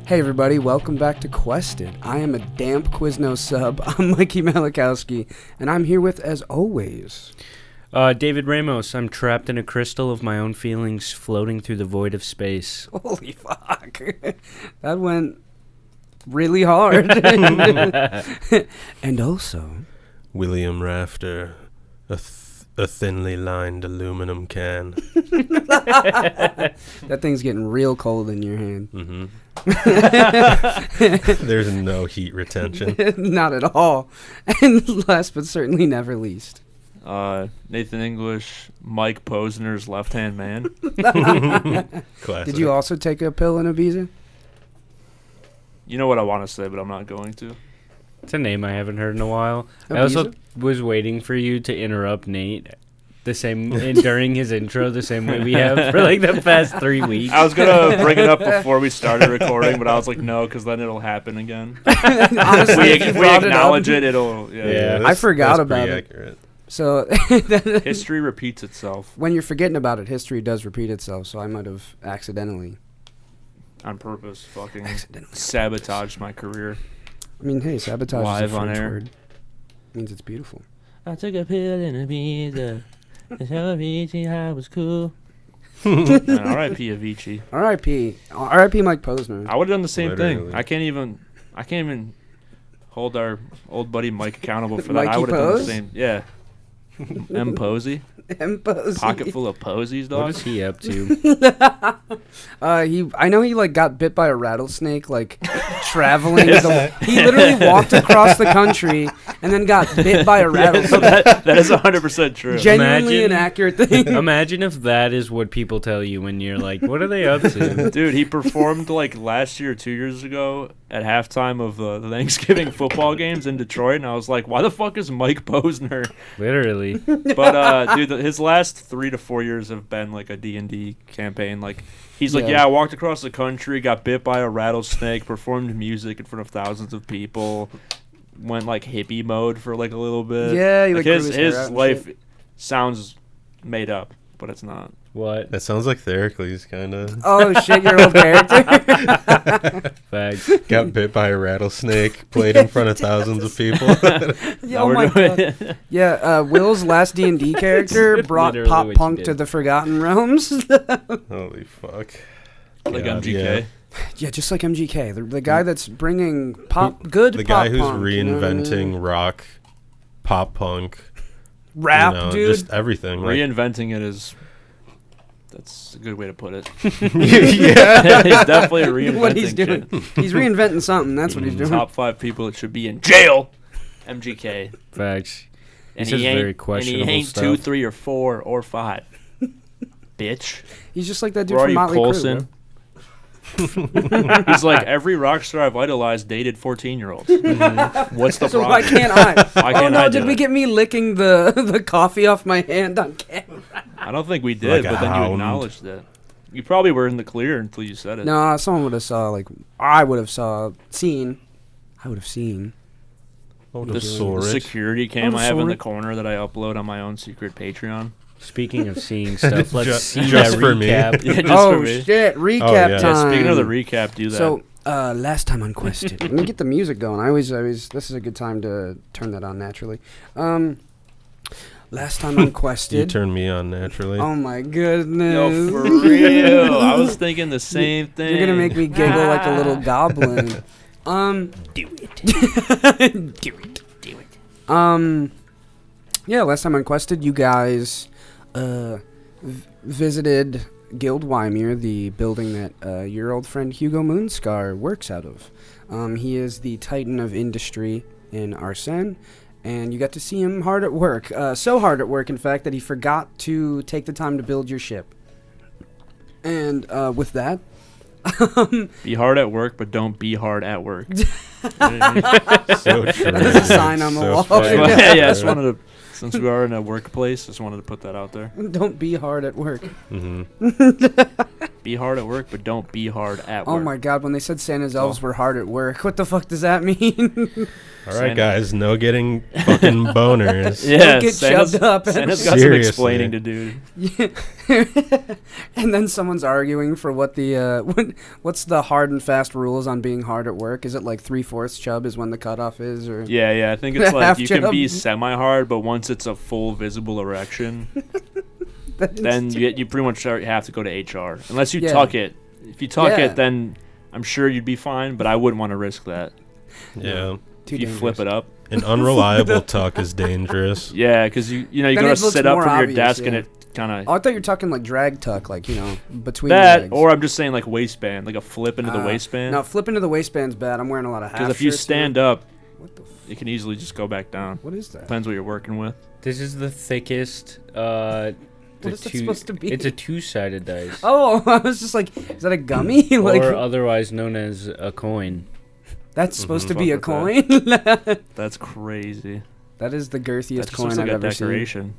Hey everybody, welcome back to Quested. I am a damp Quizno sub. I'm Mikey Malakowski, and I'm here with, as always, David Ramos. I'm trapped in a crystal of my own feelings floating through the void of space. Holy fuck. That went really hard. And also, William Rafter, a thinly lined aluminum can. that thing's getting real cold in your hand. Mm-hmm. There's no heat retention. Not at all. And last but certainly never least, Nathan English, Mike Posner's left-hand man. Classic. did you also take a pill in Ibiza? You know what I want to say, but I'm not going to. It's a name I haven't heard in a while. Ibiza? I also was waiting for you to interrupt Nate during his intro the same way we have for like the past 3 weeks. I was going to bring it up before we started recording, but I was like, no, because then it'll happen again. Honestly, if we acknowledge it'll... Yeah. I forgot about it. Accurate. So History repeats itself. when you're forgetting about it, history does repeat itself, so I might have accidentally On purpose, fucking Accidentally. sabotaged my career. I mean, hey, sabotage Live is a on French air. word. Means it's beautiful. I took a pill in Ibiza. I was cool. R.I.P. Avicii. R.I.P. Mike Posner. I would have done the same Literally. thing. I can't even hold our old buddy Mike accountable for that. Mikey I would have done the Pose? same. Yeah. M. Posey. Posey. Pocket full of posies, What dog. is he up to? I know he like got bit by a rattlesnake like traveling. He literally walked across the country and then got bit by a rattlesnake. that is 100% true. Genuinely Imagine- an accurate thing. Imagine if that is what people tell you when you're like, what are they up to? Dude, he performed like last year or 2 years ago at halftime of the Thanksgiving football games in Detroit, and I was like, why the fuck is Mike Posner? Literally. But dude, his last 3 to 4 years have been like a D&D campaign. Like he's like, Yeah. I walked across the country, got bit by a rattlesnake, performed music in front of thousands of people, went like hippie mode for like a little bit. Yeah, he, like like, grew his hair out his and life shit. sounds made up, but it's not. What? That sounds like Theracles, kind of. Oh shit, your old character. Facts. Got bit by a rattlesnake, played in front of thousands of people. Yeah, oh my god. Yeah, Will's last D&D character brought Literally pop what you punk did. to the Forgotten Realms. Holy fuck. Like God, MGK. Yeah, just like MGK, the guy that's bringing good The pop guy who's punk, you know what I mean? reinventing rock, pop punk, rap, you know, dude. just everything. Like, Reinventing it is... That's a good way to put it. yeah. He's definitely reinventing what he's doing. shit. He's reinventing something. That's what he's doing. Top 5 people that should be in jail. MGK. Facts. He And says he ain't, very questionable and he ain't stuff. 2, 3, or 4, or 5. Bitch. He's just like that dude Where are from you, Motley Coulson? Crue. He's like, every rock star I've idolized dated 14-year-olds. What's the So problem? why can't I? Why Oh can't no! I Did do we it? get me licking the coffee off my hand on camera? I don't think we did, Like a but then you hound. acknowledged it. You probably were in the clear until you said it. No, someone would have saw I would have seen. Oh, The the sword. security cam Oh, I have in sorry. the corner that I upload on my own secret Patreon. Speaking of seeing stuff, let's Just- see just that for me. recap. Yeah, just Oh for me. shit! Recap yeah. Yeah, time. speaking of the recap, do that. So last time on Quested, let me get the music going. I always. This is a good time to turn that on naturally. Last time on You Quested. turn me on naturally. Oh my goodness! Yo, for real. I was thinking the same thing. You're gonna make me giggle like a little goblin. Do it. Do it. Yeah, last time on Quested, you guys visited Guild Wymer, the building that your old friend Hugo Moonscar works out of. He is the titan of industry in Arsene, and you got to see him hard at work. So hard at work, in fact, that he forgot to take the time to build your ship. And with that, Be hard at work, but don't be hard at work. So true. That is a sign on the wall. funny. yeah, I just wanted to, since we are in a workplace, just wanted to put that out there. don't be hard at work. Mhm. Be hard at work, but don't be hard at work. Oh my god, when they said Santa's elves were hard at work, what the fuck does that mean? All Santa. right, guys, no getting fucking boners. Yeah, Don't get Santa's, shoved up. Santa's got some Seriously. explaining to do. Yeah. And then someone's arguing for what the what's the hard and fast rules on being hard at work? Is it like 3/4 chub is when the cutoff is, or Yeah, I think it's like Half you can be chub. semi-hard, but once it's a full visible erection, then you pretty much have to go to HR. Unless you Yeah. tuck it. If you tuck Yeah. it, then I'm sure you'd be fine, but I wouldn't want to risk that. Yeah. too If you flip it up. An unreliable tuck is dangerous. Yeah, because you Then go to it looks sit up more from your obvious, desk and yeah. it kind of... Oh, I thought you were talking like drag tuck, like between that, legs. or I'm just saying like waistband, like a flip into the waistband. No, flip into the waistband's bad. I'm wearing a lot of half. Because if you shirts stand here. up, What the? you can easily just go back down. What is that? Depends what you're working with. This is the thickest. What is that supposed to be? It's a two-sided dice. Oh, I was just like, is that a gummy? Like or otherwise known as a coin. that's supposed to Fuck be a with coin. That's crazy. That is the girthiest That just coin looks like I've a ever decoration.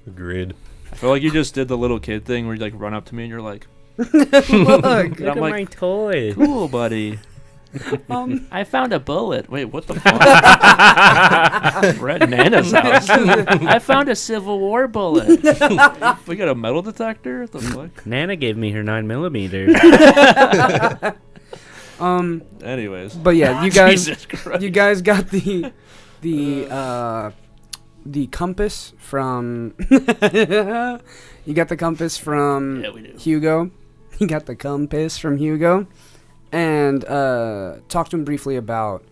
Agreed. I feel like you just did the little kid thing where you like run up to me and you're like, seen. Look, Look I'm at like, my toy. cool, buddy. I found a bullet. Wait, what the fuck? We're at Nana's house. I found a Civil War bullet. We got a metal detector? What the fuck? Nana gave me her 9mm. Anyways. but yeah, you guys, Jesus Christ. you guys got the compass from. You got the compass from Yeah, we do. Hugo. You got the compass from Hugo, and talked to him briefly about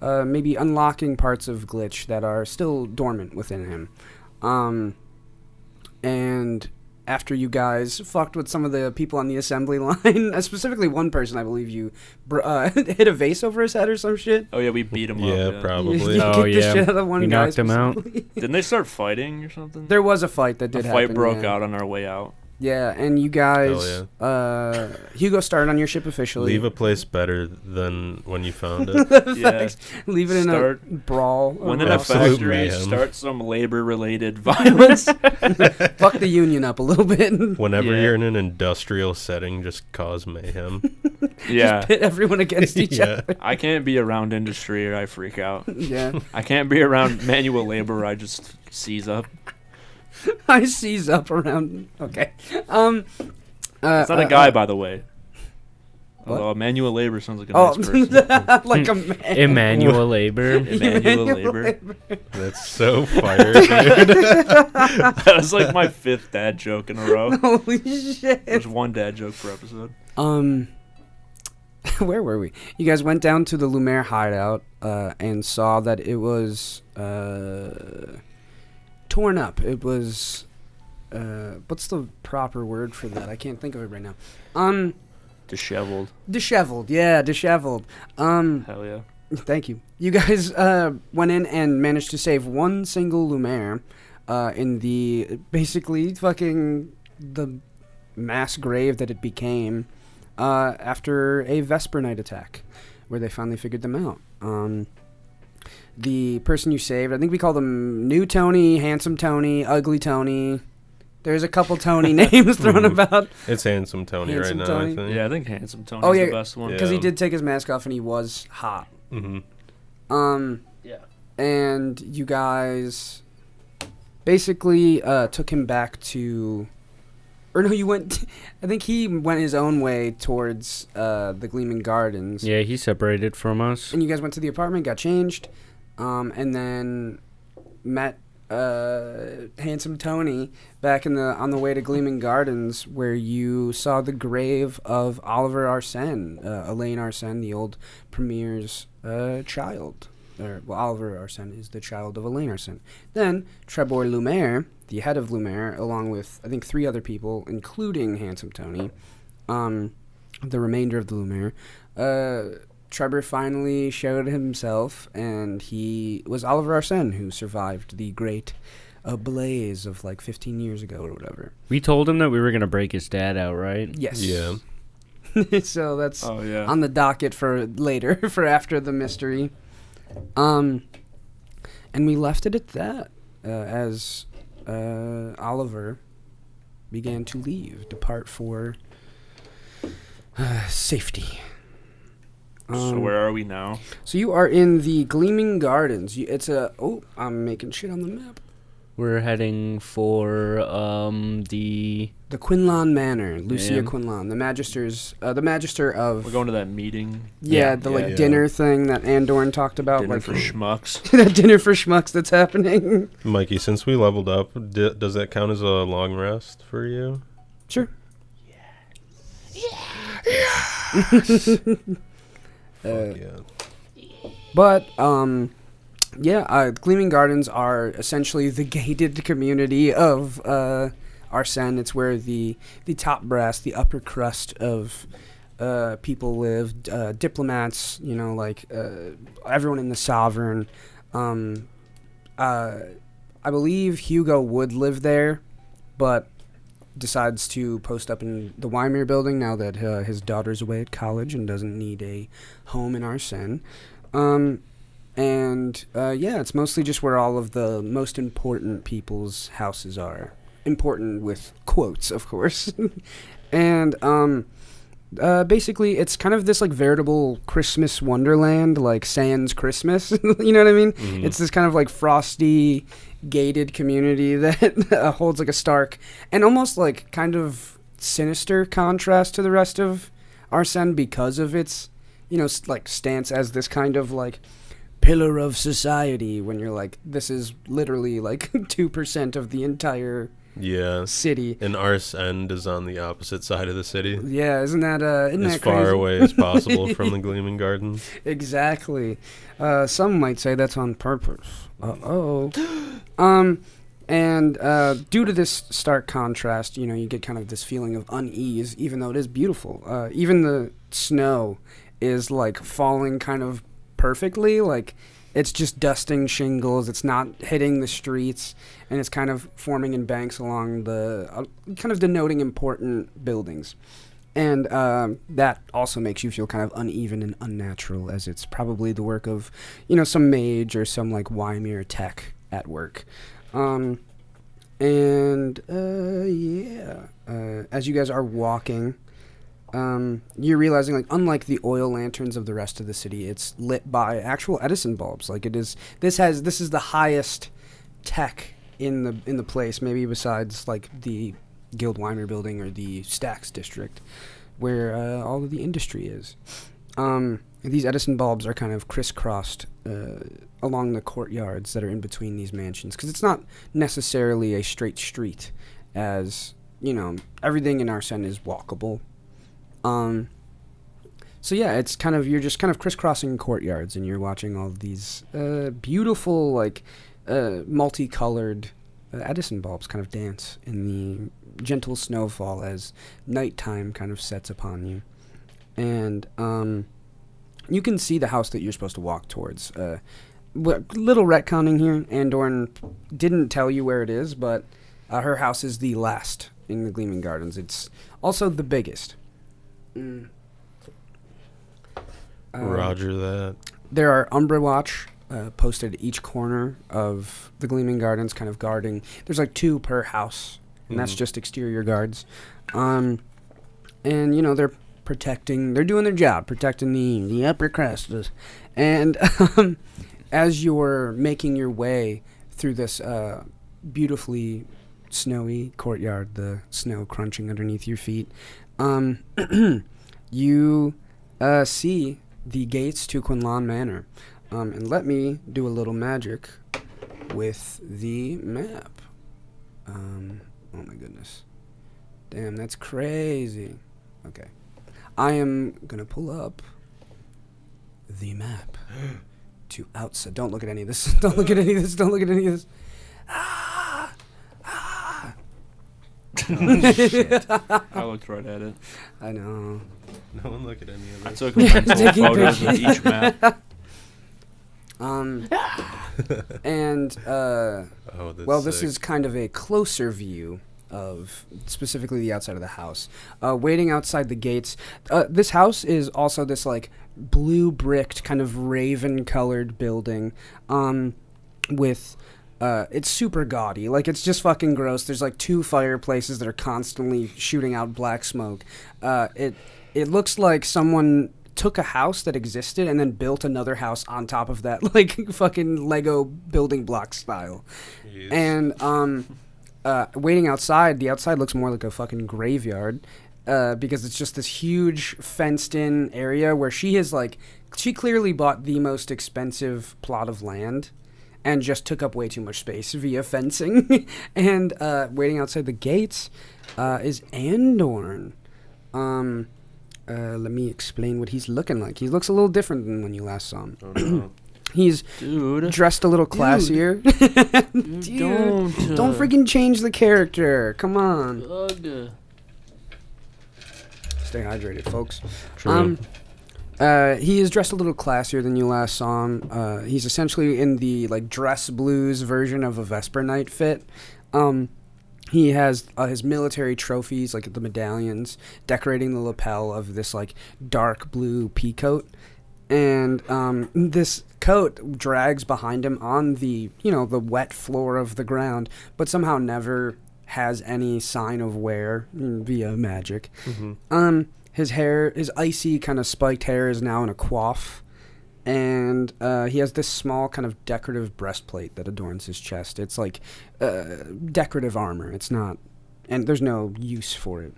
maybe unlocking parts of Glitch that are still dormant within him. And after you guys fucked with some of the people on the assembly line, specifically one person, I believe you hit a vase over his head or some shit. Oh, yeah, we beat him Yeah, up. You probably. kicked Oh, the yeah. shit out of one We guy knocked him out. specifically. Didn't they start fighting or something? There was a fight that did a happen. fight broke yeah. out on our way out. Yeah, and you guys, Hugo started on your ship officially. Leave a place better than when you found it. Yeah. Leave it in a brawl. When or in a wrestle. Absolute factory, mayhem. start some labor-related violence. Fuck the union up a little bit. Whenever Yeah. you're in an industrial setting, just cause mayhem. Yeah. Pit everyone against each Yeah. other. I can't be around industry or I freak out. Yeah. I can't be around manual labor or I just seize up. I seize up around. Okay. It's not a guy, by the way. What? Although manual labor sounds like a Oh, nice person. like a man. Emmanuel labor. Manual labor. That's so fire, dude. That was like my 5th dad joke in a row. Holy shit. There's one dad joke per episode. Where were we? You guys went down to the Lumiere hideout and saw that it was torn up. It was what's the proper word for that? I can't think of it right now. Disheveled. Disheveled. Yeah, disheveled. Hell yeah. Thank you. You guys went in and managed to save one single Lumiere in the basically fucking the mass grave that it became after a Vesper Night attack, where they finally figured them out. The person you saved, I think we call them New Tony, Handsome Tony, Ugly Tony. There's a couple Tony names thrown about. It's Handsome Tony Handsome right Tony. now, I think. Yeah, I think Handsome Tony's Oh, yeah. the best one. Because he Yeah. did take his mask off and he was hot. Mm-hmm. Yeah. And you guys basically took him back to, or no, you went. I think he went his own way towards the Gleaming Gardens. Yeah, he separated from us. And you guys went to the apartment, got changed, and then met Handsome Tony back on the way to Gleaming Gardens, where you saw the grave of Oliver Arsene, Elaine Arsene, the old premier's child. Oliver Arsene is the child of Elaine Arsene. Then Trebor Lumiere, the head of Lumiere, along with I think 3 other people, including Handsome Tony, the remainder of the Lumiere. Trebor finally showed himself, and he was Oliver Arsene, who survived the great blaze of like 15 years ago or whatever. We told him that we were going to break his dad out, right? Yes. Yeah. So that's Oh, yeah. on the docket for later, for after the mystery. And we left it at that, as Oliver began to depart for safety. So where are we now? So you are in the Gleaming Gardens. I'm making shit on the map. We're heading for the the Quinlan Manor, Lucia Man. Quinlan, the magister of. We're going to that meeting. Yeah, the Yeah. dinner thing that Andorn talked about, Dinner like for schmucks. that dinner for schmucks that's happening. Mikey, since we leveled up, does that count as a long rest for you? Sure. Fuck yeah. But Gleaming Gardens are essentially the gated community of Arsene. It's where the top brass, the upper crust of people live. Diplomats, everyone in the Sovereign. I believe Hugo would live there, but decides to post up in the Weimar building now that his daughter's away at college and doesn't need a home in Arsene. It's mostly just where all of the most important people's houses are. Important with quotes, of course. And basically, it's kind of this like veritable Christmas wonderland, like Sans Christmas. You know what I mean? Mhm. It's this kind of like frosty, gated community that holds like a stark and almost like kind of sinister contrast to the rest of Arsene because of its, like stance as this kind of like pillar of society. When you're like, this is literally like 2% of the entire Yeah. city. And Arsene is on the opposite side of the city. Yeah, isn't that As crazy? far away as possible from the Gleaming Gardens. Exactly. Some might say that's on purpose. Uh-oh. Due to this stark contrast, you get kind of this feeling of unease, even though it is beautiful. Even the snow is, like, falling kind of perfectly. Like, it's just dusting shingles. It's not hitting the streets. And it's kind of forming in banks along the, kind of denoting important buildings. And that also makes you feel kind of uneven and unnatural, as it's probably the work of, some mage or some, like, Weimar tech at work. As you guys are walking, you're realizing, like, unlike the oil lanterns of the rest of the city, it's lit by actual Edison bulbs. Like, this is the highest tech in the place, maybe besides, like, the Guild Weimar building or the Stacks district, where all of the industry is. These Edison bulbs are kind of crisscrossed along the courtyards that are in between these mansions, because it's not necessarily a straight street, as everything in Arsene is walkable. It's kind of, you're just kind of crisscrossing courtyards, and you're watching all of these beautiful, like, multicolored Edison bulbs kind of dance in the gentle snowfall as nighttime kind of sets upon you. And you can see the house that you're supposed to walk towards. Little retconning here. Andorn didn't tell you where it is, but her house is the last in the Gleaming Gardens. It's also the biggest. Roger that. There are Umbra Watch posted at each corner of the Gleaming Gardens, kind of guarding. There's like 2 per house, and that's just exterior guards. They're protecting. They're doing their job, protecting the upper crust. And as you're making your way through this beautifully snowy courtyard, the snow crunching underneath your feet, you see the gates to Quinlan Manor. And let me do a little magic with the map. Oh my goodness. Damn, that's crazy. Okay. I am going to pull up the map to outside. Don't look at any of this. Don't look at any of this. Don't look at any of this. Oh, shit. I looked right at it. I know. No one look at any of I this. took mental Taking photos of each map. This is kind of a closer view of specifically the outside of the house. Waiting outside the gates. This house is also this like blue bricked kind of raven colored building with it's super gaudy. Like, it's just fucking gross. There's like 2 fireplaces that are constantly shooting out black smoke. It looks like someone took a house that existed and then built another house on top of that, like fucking Lego building block style. Jeez. And waiting outside, the outside looks more like a fucking graveyard. Because it's just this huge fenced-in area where she clearly bought the most expensive plot of land and just took up way too much space via fencing. And waiting outside the gates is Andorn. Let me explain what he's looking like. He looks a little different than when you last saw him. Oh, no. He's dressed a little classier. Dude, Don't freaking change the character. Come on. Ugh. Stay hydrated, folks. True. He is dressed a little classier than you last saw him. He's essentially in the dress blues version of a Vesper Knight fit. He has his military trophies, like the medallions, decorating the lapel of this dark blue peacoat. And this coat drags behind him on the the wet floor of the ground, but somehow never has any sign of wear via magic. Mm-hmm. His hair, his icy kind of spiked hair, is now in a coif, and he has this small kind of decorative breastplate that adorns his chest. It's decorative armor. It's not, and there's no use for it.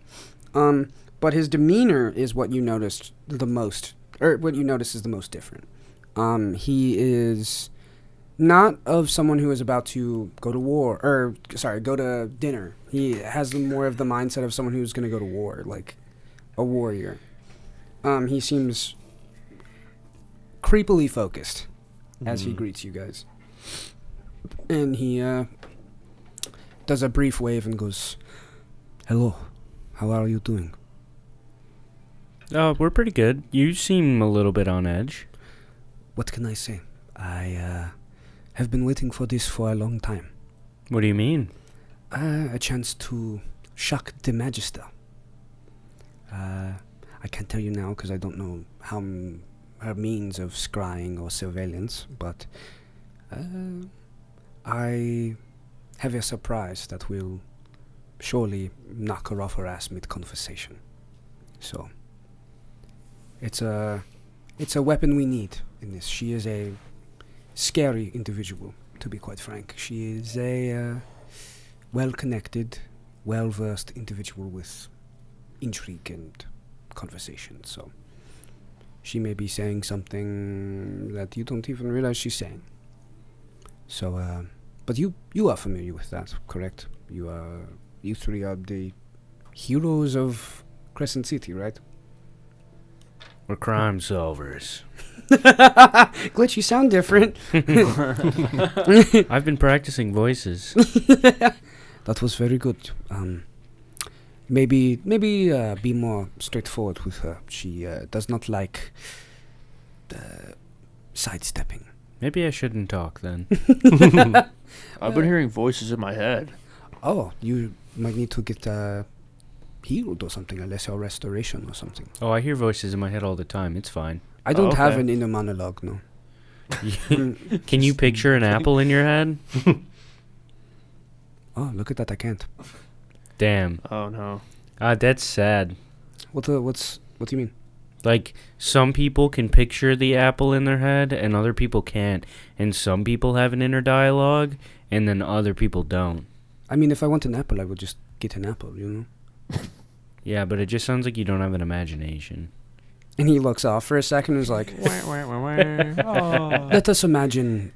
But his demeanor is what you noticed the most, or what you notice is the most different. He is not of someone who is about to go to war, go to dinner. He has more of the mindset of someone who's going to go to war, like a warrior. He seems creepily focused as he greets you guys. And he does a brief wave and goes, "Hello, how are you doing?" We're pretty good. You seem a little bit on edge. What can I say? I have been waiting for this for a long time. What do you mean? A chance to shock the Magister. I can't tell you now because I don't know her means of scrying or surveillance, but I have a surprise that will surely knock her off her ass mid-conversation. So, it's a weapon we need in this. She is a scary individual, to be quite frank. She is a well-connected, well-versed individual with intrigue and conversation. So she may be saying something that you don't even realize she's saying. So, but you are familiar with that, correct? You three are the heroes of Crescent City, right? We're crime solvers. Glitch, you sound different. I've been practicing voices. That was very good. Maybe be more straightforward with her. She does not like sidestepping. Maybe I shouldn't talk then. I've been hearing voices in my head. Oh, you might need to get healed or something, unless you're restoration or something. Oh, I hear voices in my head all the time. It's fine. I don't have okay. an inner monologue, no. Can you picture an apple in your head? Oh, look at that! I can't. Damn. Oh no. That's sad. What do you mean? Like, some people can picture the apple in their head, and other people can't. And some people have an inner dialogue, and then other people don't. I mean, if I want an apple, I would just get an apple, you know? Yeah, but it just sounds like you don't have an imagination. And he looks off for a second and is like, Oh. let us imagine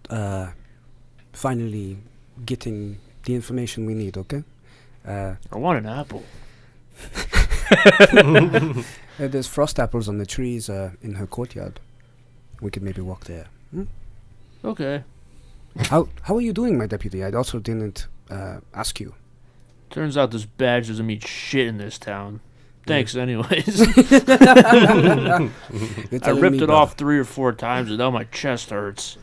finally getting the information we need, okay? I want an apple. There's frost apples on the trees in her courtyard. We could maybe walk there. Okay. How are you doing, my deputy? I also didn't ask you. Turns out this badge doesn't mean shit in this town. Thanks, anyways. You're I telling ripped me, it brother. off 3 or 4 times, and now my chest hurts.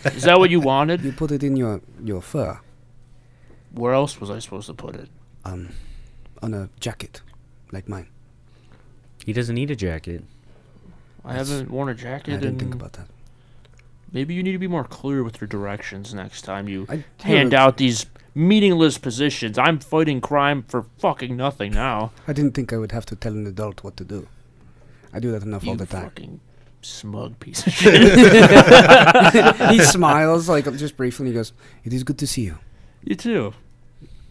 Is that what you wanted? You put it in your fur, Where else was I supposed to put it? on a jacket, like mine. He doesn't need a jacket. I haven't worn a jacket, I didn't and think about that. maybe you need to be more clear with your directions next time you I hand didn't- out these meaningless positions. I'm fighting crime for fucking nothing now. I didn't think I would have to tell an adult what to do. I do that enough all You the time. fucking smug piece of shit. He smiles, like, just briefly, and he goes, "It is good to see you." You too.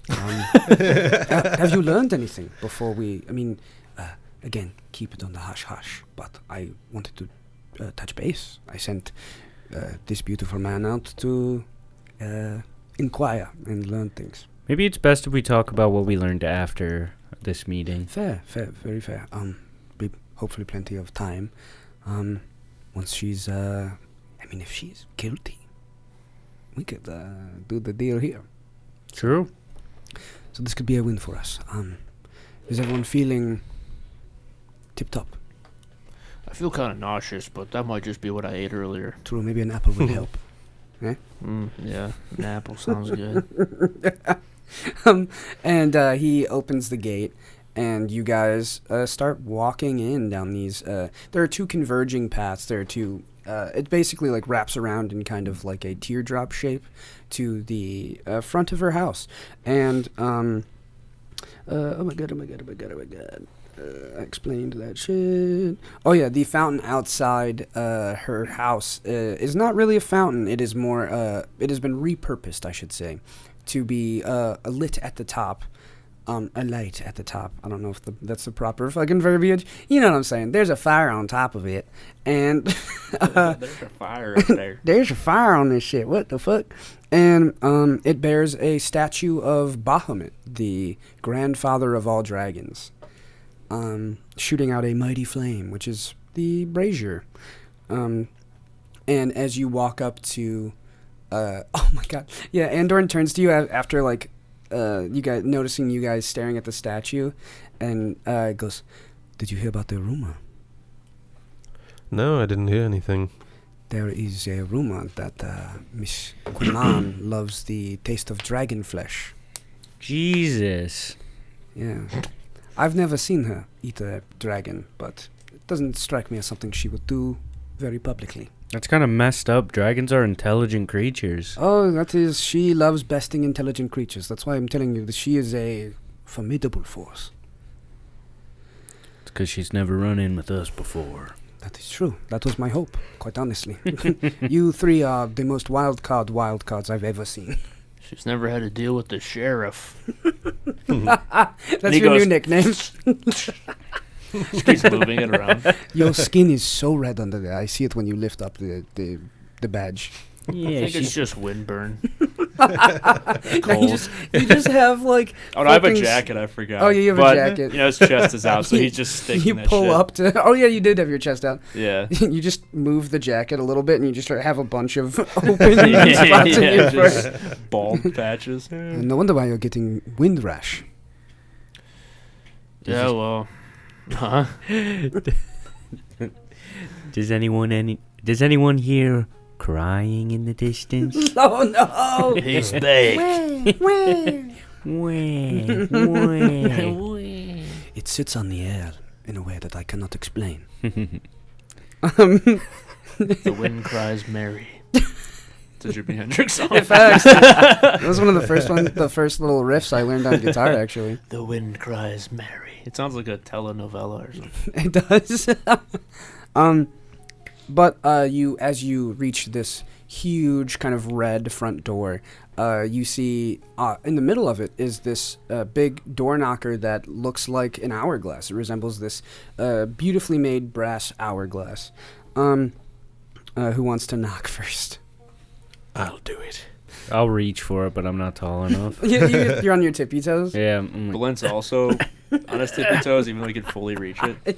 Have you learned anything before we? I mean, again, keep it on the hush hush. But I wanted to touch base. I sent this beautiful man out to inquire and learn things. Maybe it's best if we talk about what we learned after this meeting. Fair, very fair. Be hopefully plenty of time. Once she's, if she's guilty, we could do the deal here. True. So this could be a win for us. Is everyone feeling tip-top? I feel kind of nauseous, but that might just be what I ate earlier. True, maybe an apple would help. Eh? Yeah, an apple sounds good. And he opens the gate, and you guys start walking in down these. There are two converging paths. There are two. It basically like wraps around in kind of like a teardrop shape to the front of her house. And oh my god. I explained that shit. Oh yeah, the fountain outside her house is not really a fountain. It is more. It has been repurposed, I should say, to be lit at the top. A light at the top. I don't know if that's the proper fucking verbiage. You know what I'm saying? There's a fire on top of it, and there's a fire up there. There's a fire on this shit. What the fuck? And it bears a statue of Bahamut, the grandfather of all dragons, shooting out a mighty flame, which is the brazier. And as you walk up to, oh my god, yeah, Andorn turns to you after like. You guys noticing you guys staring at the statue, and goes, "Did you hear about the rumor?" No, I didn't hear anything. There is a rumor that Miss Quinlan loves the taste of dragon flesh. Jesus. Yeah, I've never seen her eat a dragon, but it doesn't strike me as something she would do very publicly. That's kind of messed up. Dragons are intelligent creatures. Oh, that is, she loves besting intelligent creatures. That's why I'm telling you that she is a formidable force. It's because she's never run in with us before. That is true. That was my hope, quite honestly. You three are the most wildcards I've ever seen. She's never had to deal with the sheriff. That's your new nickname. She keeps moving it around. Your skin is so red under there. I see it when you lift up the badge. Yeah, I think it's just windburn. Cold. You just have like. Oh, no, I have a jacket. I forgot. Oh, yeah, you have a jacket. You know, his chest is out, so he's just sticking. You that pull shit. up to. Oh yeah, you did have your chest out. Yeah. You just move the jacket a little bit, and you just have a bunch of open spots in your fur. Bald patches. No wonder why you're getting wind rash. Yeah, well. Huh? Does anyone hear crying in the distance? Oh no! He's back. It sits on the air in a way that I cannot explain. The wind cries Mary. It's a Jimi Hendrix song. In fact, that was one of the first little riffs I learned on guitar, actually. The wind cries Mary. It sounds like a telenovela or something. It does. But as you reach this huge kind of red front door, you see in the middle of it is this big door knocker that looks like an hourglass. It resembles this beautifully made brass hourglass. Who wants to knock first? I'll do it. I'll reach for it, but I'm not tall enough. You're on your tippy toes? Yeah. Blint's also on his tippy toes, even though he can fully reach it.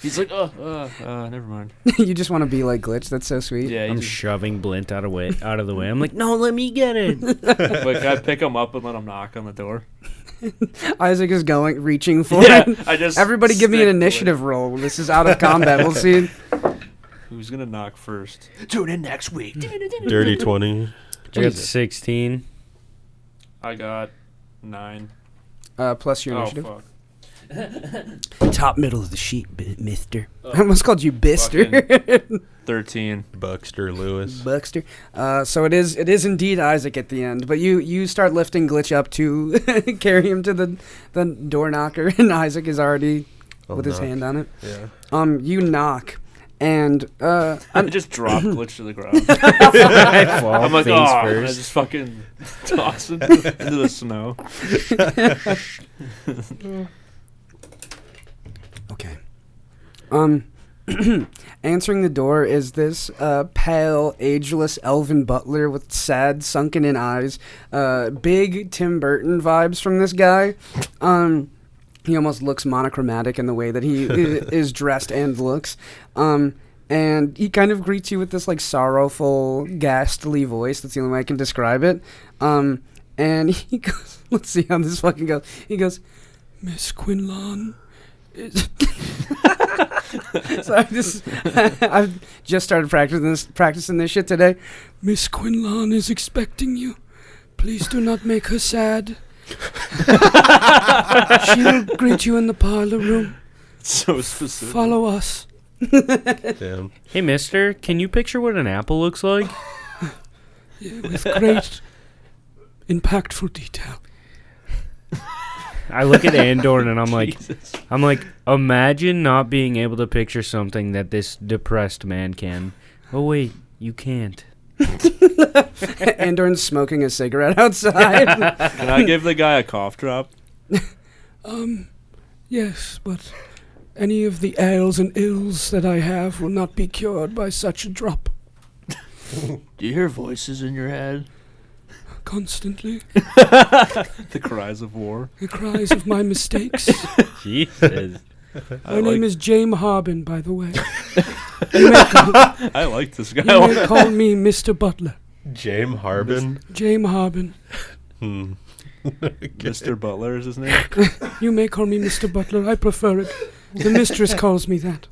He's like, never mind. You just want to be like Glitch. That's so sweet. Yeah, I'm shoving Blint out of the way. I'm like, no, let me get it. But can I pick him up and let him knock on the door? Isaac is reaching for it. Everybody give me an initiative roll. This is out of combat. We'll see. Who's going to knock first? Tune in next week. Dirty 20. I got 16. I got 9. Plus your initiative. Fuck. Top middle of the sheet, mister. I almost called you Bister. 13. Buckster Lewis. Buckster. So it is indeed Isaac at the end. But you start lifting Glitch up to carry him to the door knocker, and Isaac is already with his hand on it. Yeah. You knock, And I just drop glitch to the ground. I fall I'm like, face oh, I first. just fucking toss it into the snow. okay. Answering the door is this pale, ageless elven butler with sad, sunken-in eyes. Big Tim Burton vibes from this guy. He almost looks monochromatic in the way that he is dressed and looks. And he kind of greets you with this like sorrowful, ghastly voice. That's the only way I can describe it. And he goes, let's see how this fucking goes. He goes, Miss Quinlan. Sorry, I've just started practicing this shit today. Miss Quinlan is expecting you. Please do not make her sad. She'll greet you in the parlor room. So specific. Follow us. Damn. Hey, mister, can you picture what an apple looks like? Yeah, with great, impactful detail. I look at Andorn and Jesus. I'm like, imagine not being able to picture something that this depressed man can. Oh, wait, you can't. Andorn's smoking a cigarette outside. Can I give the guy a cough drop? Yes, but any of the ails and ills that I have will not be cured by such a drop. Do you hear voices in your head? Constantly. The cries of war. The cries of my mistakes. Jesus. My name is James Harbin, by the way. I like this guy. You may call me Mr. Butler. James Harbin. James Harbin. Mr. Butler is his name. You may call me Mr. Butler. I prefer it. The mistress calls me that.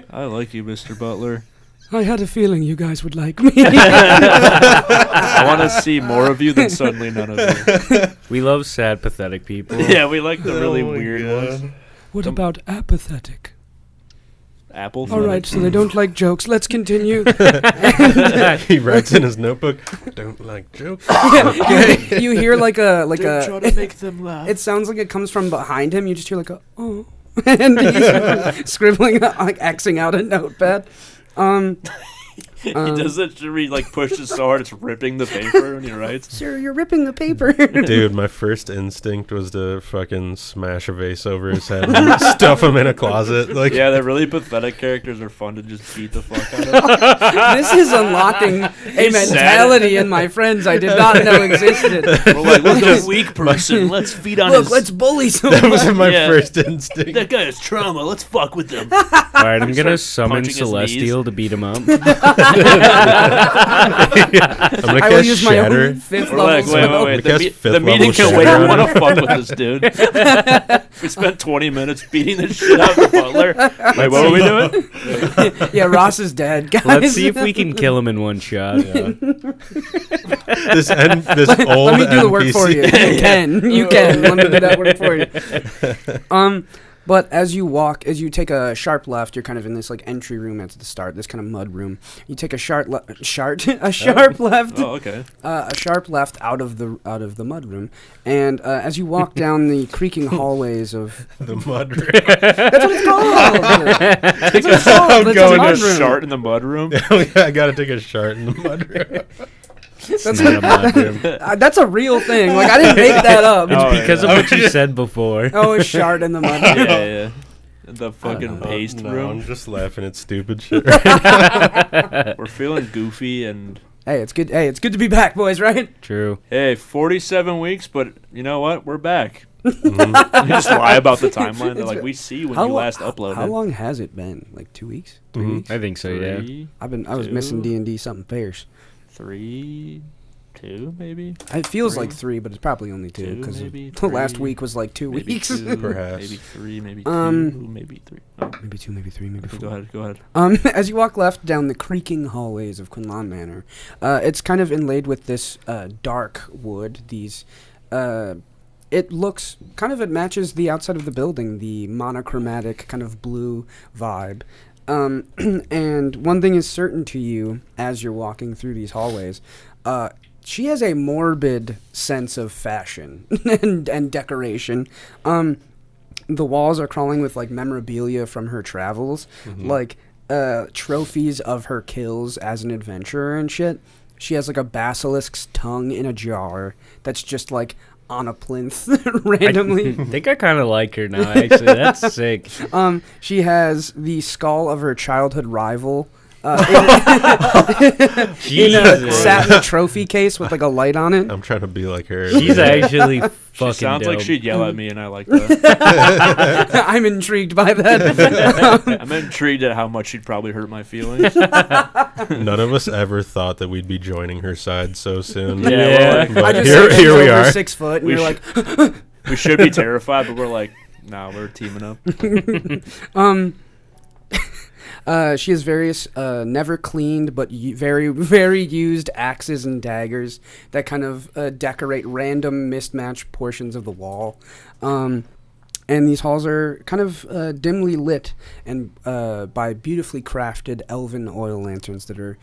I like you, Mr. Butler. I had a feeling you guys would like me. I want to see more of you than suddenly none of you. We love sad, pathetic people. Yeah, we like the really Oh my weird God. ones. What about apathetic? Apple. All right, so they don't like jokes. Let's continue. He writes in his notebook, don't like jokes. You hear like a Try to make them laugh. It sounds like it comes from behind him. You just hear like a oh, and he's scribbling, like Xing out a notepad. He does it. He like pushes so hard it's ripping the paper when he writes. Sir, you're ripping the paper. Dude, my first instinct was to fucking smash a vase over his head and stuff him in a closet. Like, Yeah, the really pathetic characters are fun to just beat the fuck out of. This is unlocking a He's mentality in my friends I did not know existed. We're like, look at a weak person. Let's feed on Look, his. let's bully that someone. was my Yeah. first instinct. That guy has trauma. Let's fuck with him. All right, I'm going to Starts summon punching his knees. Celestial to beat him up. I'm gonna I will cast use my Shatter. own fifth We're level like, spell. wait. Because The fifth meeting level can wait. shadow. I want to fuck with this dude. We spent 20 minutes beating the shit out of the butler. Wait, what were we doing? Yeah, Ross is dead, guys. Let's see if we can kill him in one shot. Yeah. This old Let me do the work NPC. for you. You can. Let me do that work for you. But as you take a sharp left, you're kind of in this like entry room at the start, this kind of mud room. You take a sharp left, a sharp left out of the mud room, and as you walk down the creaking hallways of The mud room. that's what it's called. That's what it's called. I'm It's a going mud to room. Shart in the mud room. I gotta take a shart in the mud room. It's not a mud room. That's a real thing. Like I didn't make that up. It's Oh, because yeah. of what you said before. Oh, a shard in the mud room. Yeah. The fucking paste No, I'm room. just laughing at stupid shit. We're feeling goofy and Hey, it's good. Hey, it's good to be back, boys. Right? True. hey, 47 weeks, but you know what? We're back. Mhm. You just lie about the timeline. They're It's like, we see when you last uploaded. How long has it been? Like 2 weeks? 3 Mhm. weeks? I think so, yeah. Three, I was missing two. D&D something fierce. 3, 2, maybe. It feels like Three. 3, but it's probably only 2 Two, because maybe, the last three, week was like 2 Maybe weeks. 2, Perhaps. maybe 3, maybe 2, maybe 3. Oh, Maybe 2, maybe 3, maybe 4. go ahead. As you walk left down the creaking hallways of Quinlan Manor, it's kind of inlaid with this dark wood. These, it looks it matches the outside of the building, the monochromatic kind of blue vibe. And one thing is certain to you as you're walking through these hallways. She has a morbid sense of fashion and decoration. The walls are crawling with like memorabilia from her travels. Mhm. Like trophies of her kills as an adventurer and shit. She has like a basilisk's tongue in a jar that's just like on a plinth randomly. I think I kind of like her now, actually. That's sick. She has the skull of her childhood rival in a Jesus. satin trophy case with like a light on it. I'm trying to be like her. She's actually She fucking sounds dope. like she'd yell at me, and I like that. I'm intrigued by that. I'm intrigued at how much she'd probably hurt my feelings. None of us ever thought that we'd be joining her side so soon. Yeah. But I just here, said here we over are. 6 foot, and We you're sh- like, We should be terrified, but we're like, nah, we're teaming up. She has various never cleaned but very, very used axes and daggers that kind of decorate random mismatched portions of the wall. And these halls are kind of dimly lit and by beautifully crafted elven oil lanterns that are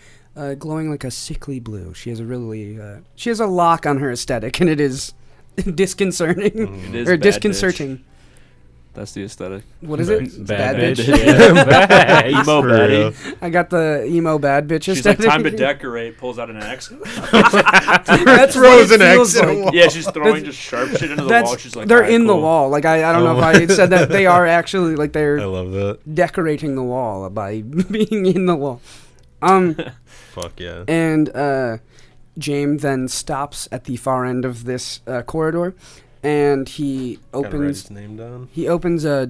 glowing like a sickly blue. She has a really she has a lock on her aesthetic, and it is disconcerting It is or bad disconcerting. bitch. That's the aesthetic. What is it? Bad Bad bitch. bitch. Yeah. Emo For Betty. real. I got the emo bad bitch She's like, aesthetic. time to decorate, pulls out an axe. That's Throws what an it axe feels in a like. wall. Yeah, she's throwing just sharp shit into the wall. She's like, they're "Alright, in the cool." wall. Like I don't know if I said that they are actually like I they're love that. decorating the wall by being in the wall. Fuck yeah. And James then stops at the far end of this corridor, and he Gotta write opens his name down.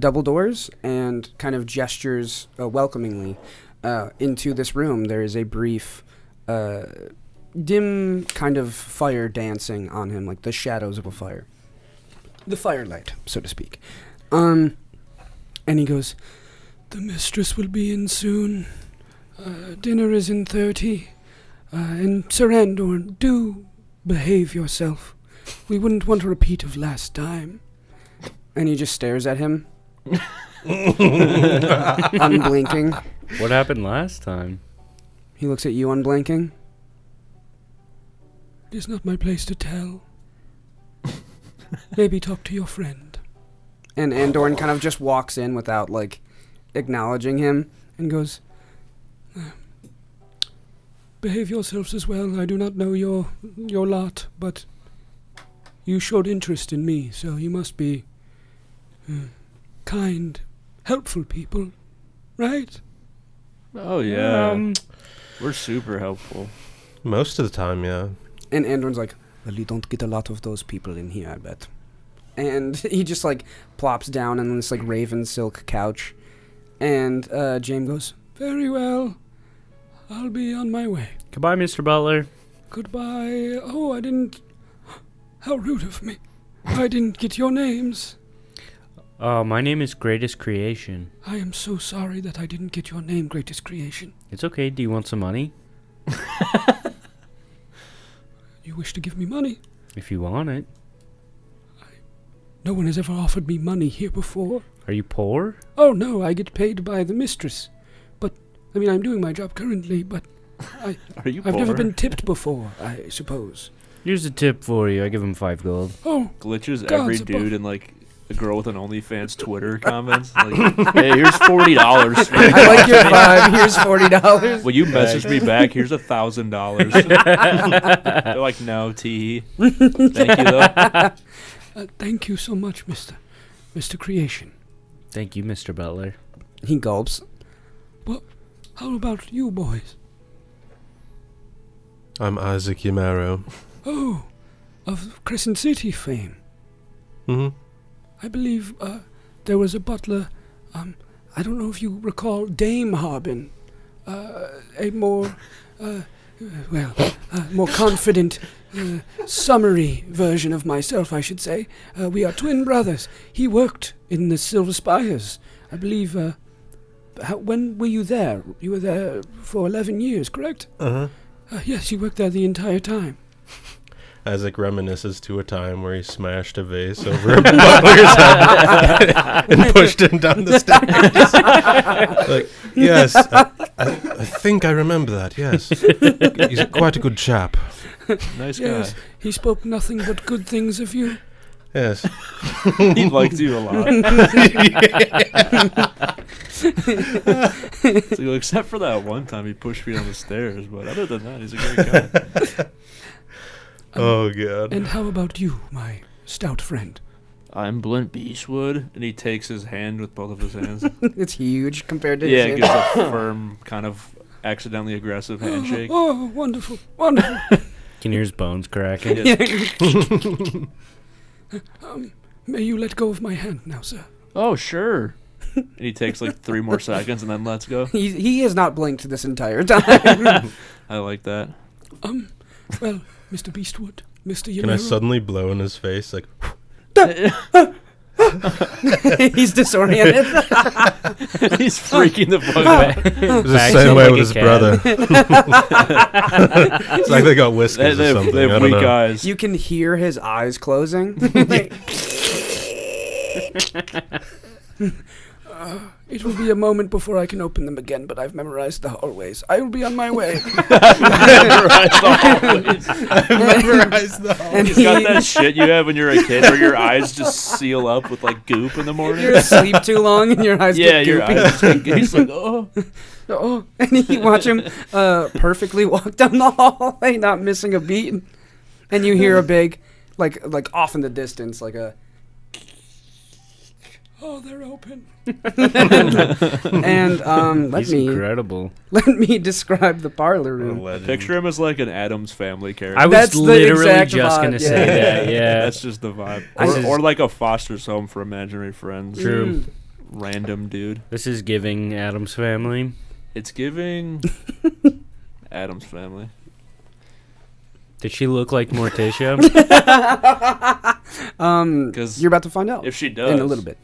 double doors and kind of gestures welcomingly into this room. There is a brief, dim kind of fire dancing on him, like the shadows of a fire. The firelight, so to speak. And he goes, "The mistress will be in soon. Dinner is in 30. And Sir Andor, do behave yourself. We wouldn't want a repeat of last time." And he just stares at him, unblinking. What happened last time? He looks at you, unblinking. "It is not my place to tell. Maybe talk to your friend." And Andorn kind of just walks in without, like, acknowledging him and goes, "Behave yourselves as well. I do not know your lot, but you showed interest in me, so you must be kind, helpful people, right?" Oh, yeah. We're super helpful. Most of the time, yeah. And Andorn's like, "Well, you don't get a lot of those people in here, I bet." And he just, like, plops down on this, like, raven silk couch. And James goes, "Very well. I'll be on my way. Goodbye, Mr. Butler. Goodbye. Oh, I didn't... How rude of me. I didn't get your names. My name is Greatest Creation. I am so sorry that I didn't get your name, Greatest Creation. It's okay. Do you want some money? You wish to give me money? If you want it. No one has ever offered me money here before. Are you poor? Oh, no, I get paid by the mistress. But, I mean, I'm doing my job currently, but Are you I've never poor? been tipped before, I suppose. Here's a tip for you. I give him 5 gold. Oh, Glitches God's every above. dude in, like, a girl with an OnlyFans Twitter comments. Like, hey, here's $40. I like your vibe. Here's $40. Will you message me back? Here's $1,000. They're like, no, T. Thank you, though. Thank you so much, Mr. Creation. Thank you, Mr. Butler. He gulps. Well, how about you boys? I'm Isaac Yamaro. Oh, of Crescent City fame. Mm-hmm. I believe there was a butler, I don't know if you recall Dame Harbin, a more, more confident, summary version of myself, I should say. We are twin brothers. He worked in the Silver Spires. I believe, when were you there? You were there for 11 years, correct? Uh-huh. Yes, you worked there the entire time. Isaac reminisces to a time where he smashed a vase over a butler's head and pushed him down the stairs. Like, yes, I think I remember that, yes. He's quite a good chap. Nice Yes, guy. he spoke nothing but good things of you. Yes. He likes you a lot. So, except for that one time he pushed me down the stairs, but other than that, he's a great guy. Oh, God. And how about you, my stout friend? I'm Blint Beastwood, and he takes his hand with both of his hands. It's huge compared to Yeah, his it gives a firm, kind of accidentally aggressive handshake. Oh, wonderful, wonderful. Can hear his bones cracking. May you let go of my hand now, sir. Oh, sure. And he takes like 3 more seconds and then lets go. He has not blinked this entire time. I like that. Well, Mr. Beastwood, Mr. Can I suddenly blow in his face? Like, He's disoriented. He's freaking the fuck out. it's the Backs same up way like with a his cat. brother. It's like they got whiskers They or something. have I don't weak know. eyes. You can hear his eyes closing. It will be a moment before I can open them again, but I've memorized the hallways. I will be on my way. Memorized the whole. And He's got that shit you have when you're a kid where your eyes just seal up with like goop in the morning. You're asleep too long and your eyes Yeah, get your goopy. eyes just get, he's like, oh. Oh, and you watch him perfectly walk down the hallway, not missing a beat. And you hear a big, like off in the distance, like a, oh, they're open. And He's incredible. let me describe the parlor room. Picture him as like an Addams Family character. I was That's the literally exact just vibe, going to yeah. say that, yeah. That's just the vibe. This is- Or like a foster's home for imaginary friends. True. Random dude. This is giving Addams Family. It's giving Addams Family. Did she look like Morticia? Because You're about to find out if she does. in a little bit.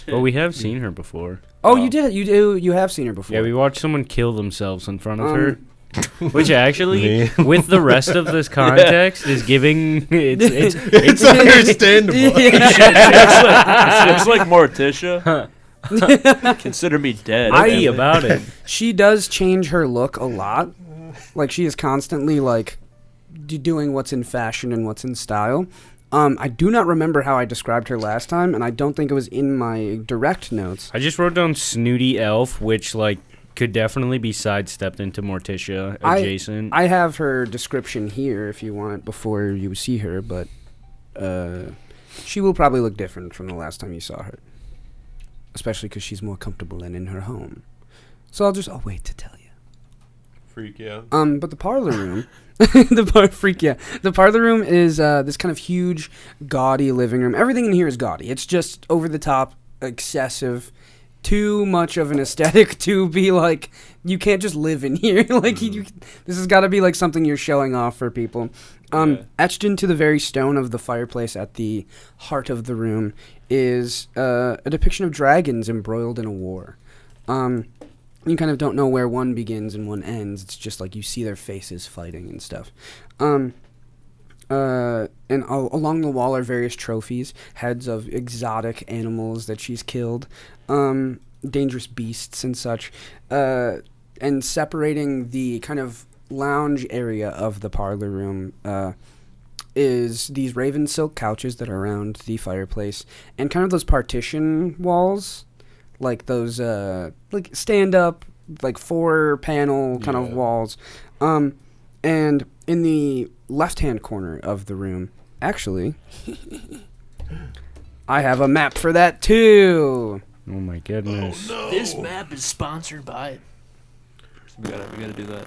Well, we have seen her before. Oh, you did. You have seen her before. Yeah, we watched someone kill themselves in front of Um, her. Which actually, Me. with the rest of this context, is giving it's It's understandable. She looks like Morticia. Consider me dead. I about it. She does change her look a lot. Like she is constantly like doing what's in fashion and what's in style. I do not remember how I described her last time, and I don't think it was in my direct notes. I just wrote down snooty elf, which like could definitely be sidestepped into Morticia adjacent. I have her description here if you want it before you see her, but she will probably look different from the last time you saw her. Especially because she's more comfortable and in her home. So I'll wait to tell you. Freak out. But the parlor room, the parlor room is this kind of huge, gaudy living room. Everything in here is gaudy. It's just over the top, excessive, too much of an aesthetic to be like you can't just live in here. Like this has got to be like something you're showing off for people. Etched into the very stone of the fireplace at the heart of the room is a depiction of dragons embroiled in a war. You kind of don't know where one begins and one ends. It's just like you see their faces fighting and stuff. And along the wall are various trophies, heads of exotic animals that she's killed, dangerous beasts and such. And separating the kind of lounge area of the parlor room is these raven silk couches that are around the fireplace and kind of those partition walls, like those like stand up like 4-panel kind of walls. And in the left hand corner of the room, actually I have a map for that too. Oh my goodness. Oh, no. This map is sponsored by. We gotta do that.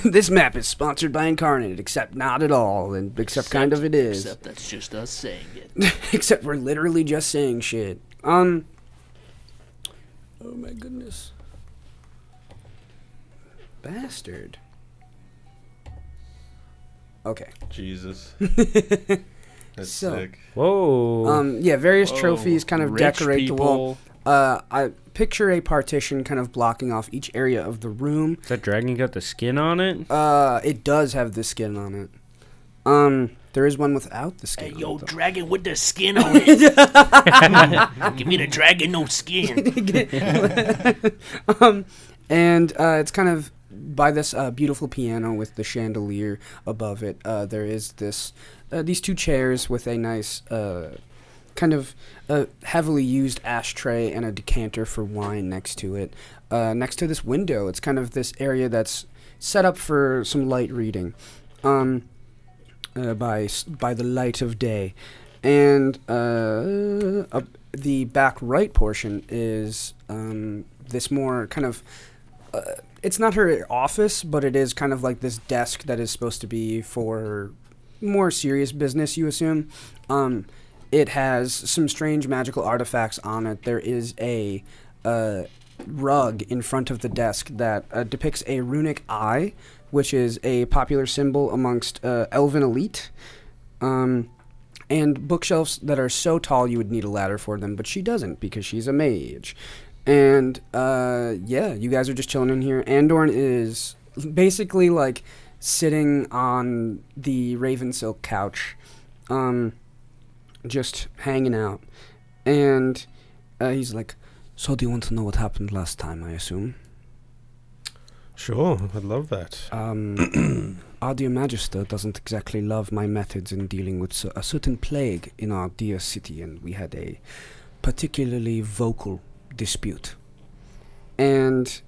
This map is sponsored by Incarnate, except not at all, and except kind of it is. Except that's just us saying it. Except we're literally just saying shit. Oh my goodness. Bastard. Okay. Jesus. That's So, sick. Whoa. Yeah, various Whoa, trophies kind of rich decorate the wall. people. I picture a partition kind of blocking off each area of the room. That dragon got the skin on it? It does have the skin on it. There is one without the skin. Hey, on yo, it, though. dragon with the skin on it. Give me the dragon, no skin. And it's kind of by this beautiful piano with the chandelier above it, there is these two chairs with a nice kind of heavily used ashtray and a decanter for wine next to it. Next to this window, it's kind of this area that's set up for some light reading by the light of day. And the back right portion is this more kind of... it's not her office, but it is kind of like this desk that is supposed to be for more serious business, you assume. It has some strange magical artifacts on it. There is a rug in front of the desk that depicts a runic eye, which is a popular symbol amongst elven elite. And bookshelves that are so tall you would need a ladder for them, but she doesn't because she's a mage. And, you guys are just chilling in here. Andorn is basically, like, sitting on the raven silk couch, just hanging out. And he's like, so do you want to know what happened last time, I assume? Sure, I'd love that. Our dear Magister doesn't exactly love my methods in dealing with a certain plague in our dear city, and we had a particularly vocal dispute. And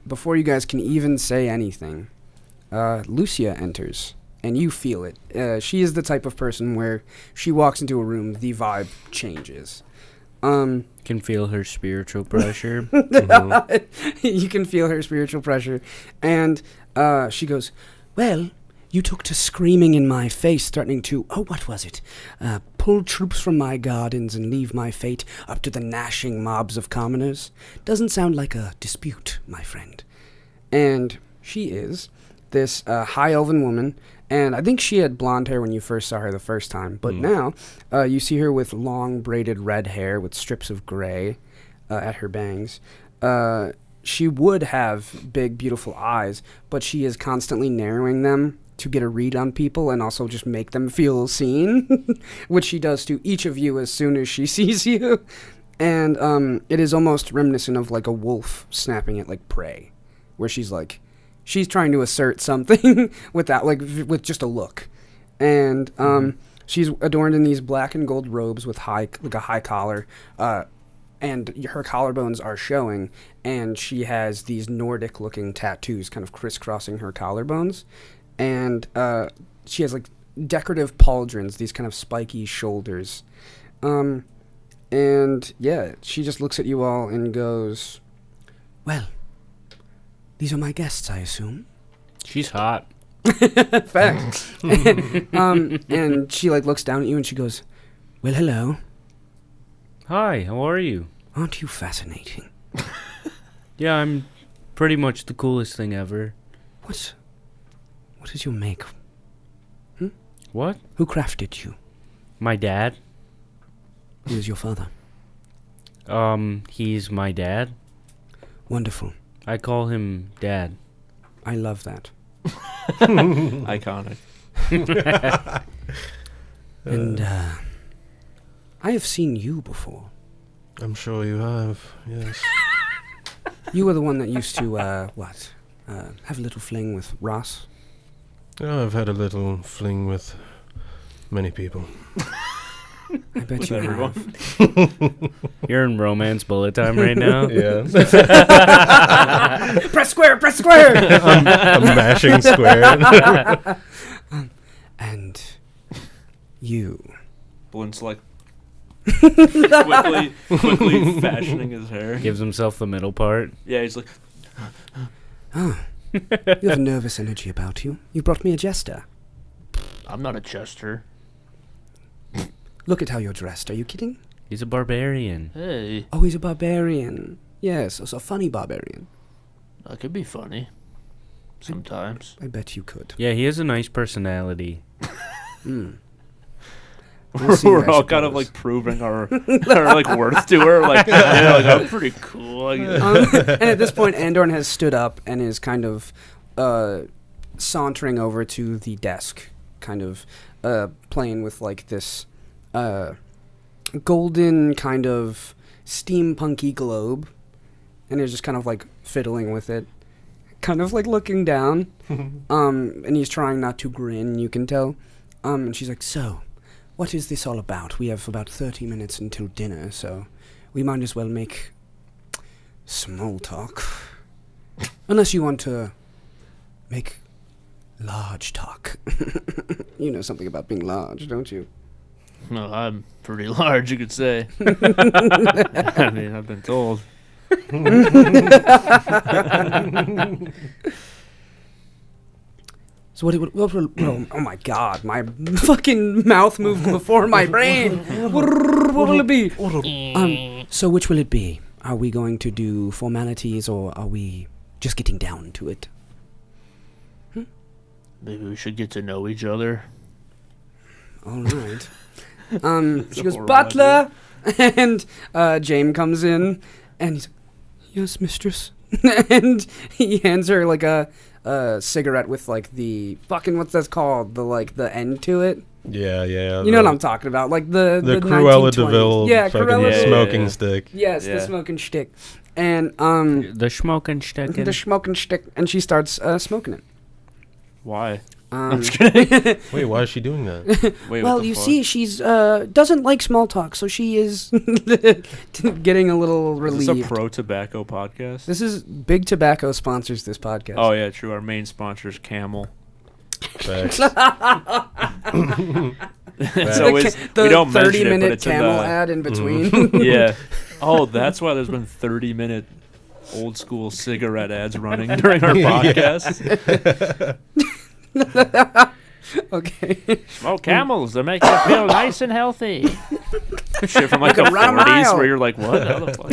before you guys can even say anything, Lucia enters, and you feel it. She is the type of person where she walks into a room, the vibe changes. Can feel her spiritual pressure. You can feel her spiritual pressure. And she goes, well, you took to screaming in my face, threatening to, what was it? Pull troops from my gardens and leave my fate up to the gnashing mobs of commoners. Doesn't sound like a dispute, my friend. And she is this high elven woman, and I think she had blonde hair when you first saw her the first time, but now you see her with long braided red hair with strips of gray at her bangs. She would have big, beautiful eyes, but she is constantly narrowing them to get a read on people and also just make them feel seen, which she does to each of you as soon as she sees you. And it is almost reminiscent of like a wolf snapping at like prey, where she's trying to assert something with just a look. And she's adorned in these black and gold robes with a high collar, and her collarbones are showing, and she has these Nordic-looking tattoos kind of crisscrossing her collarbones, and she has like decorative pauldrons, these kind of spiky shoulders, and yeah, she just looks at you all and goes, well, these are my guests, I assume. She's hot. Fact. And she like looks down at you and she goes, well, hello. Hi, how are you? Aren't you fascinating? Yeah, I'm pretty much the coolest thing ever. What is your make? What? Who crafted you? My dad. Who is your father? He's my dad. Wonderful. I call him Dad. I love that. Iconic. And I have seen you before. I'm sure you have, yes. You were the one that used to, have a little fling with Ross? Oh, I've had a little fling with many people. I bet you everyone. have. You're in romance bullet time right now. Yeah. Press square! Press square! I'm mashing square. And you. Blint's like quickly fashioning his hair. Gives himself the middle part. Yeah, he's like, Oh, you have a nervous energy about you. You brought me a jester. I'm not a jester. Look at how you're dressed. Are you kidding? He's a barbarian. Hey, Oh, he's a barbarian. Yes, a funny barbarian. that could be funny. Sometimes. I bet you could. Yeah, he has a nice personality. We'll see, We're I all kind of suppose. like proving our like worth to her. Like, yeah, like I'm pretty cool. Like, And at this point, Andorn has stood up and is kind of sauntering over to the desk, kind of playing with like this golden kind of steampunky globe, and is just kind of like fiddling with it. kind of like looking down, and he's trying not to grin, you can tell. And she's like, so, what is this all about? We have about 30 minutes until dinner, so we might as well make small talk. Unless you want to make large talk. You know something about being large, don't you? Well, I'm pretty large, you could say. I mean, I've been told. So what oh my god, my fucking mouth moved before my brain. What will it be? So which will it be? Are we going to do formalities or are we just getting down to it? Maybe we should get to know each other. All right. She goes, butler! And James comes in, and he's like, yes, mistress. And he hands her, like, a cigarette with, like, the fucking, what's that called? The end to it? Yeah. You know what I'm talking about. Like, the Cruella 1920s. DeVille Cruella smoking stick. Yes, Yeah. the smoking stick. And, The smoking stick. the smoking stick. And she starts smoking it. Why? I'm just kidding. Wait, why is she doing that? Wait, well, what the you fuck? see, she's doesn't like small talk, so she is getting a little Is relieved. this a pro-tobacco podcast? This is Big Tobacco sponsors this podcast. Oh, yeah, true. Our main sponsor is Camel. Facts. It's always, the we don't mention it, but 30-minute it's in Camel the... ad in between. Yeah. Oh, that's why there's been 30-minute old-school cigarette ads running during our podcast. Okay. Smoke Camels. They make you feel nice and healthy. Shit from like the can run a 40s mile. where you're like, what? How the fuck?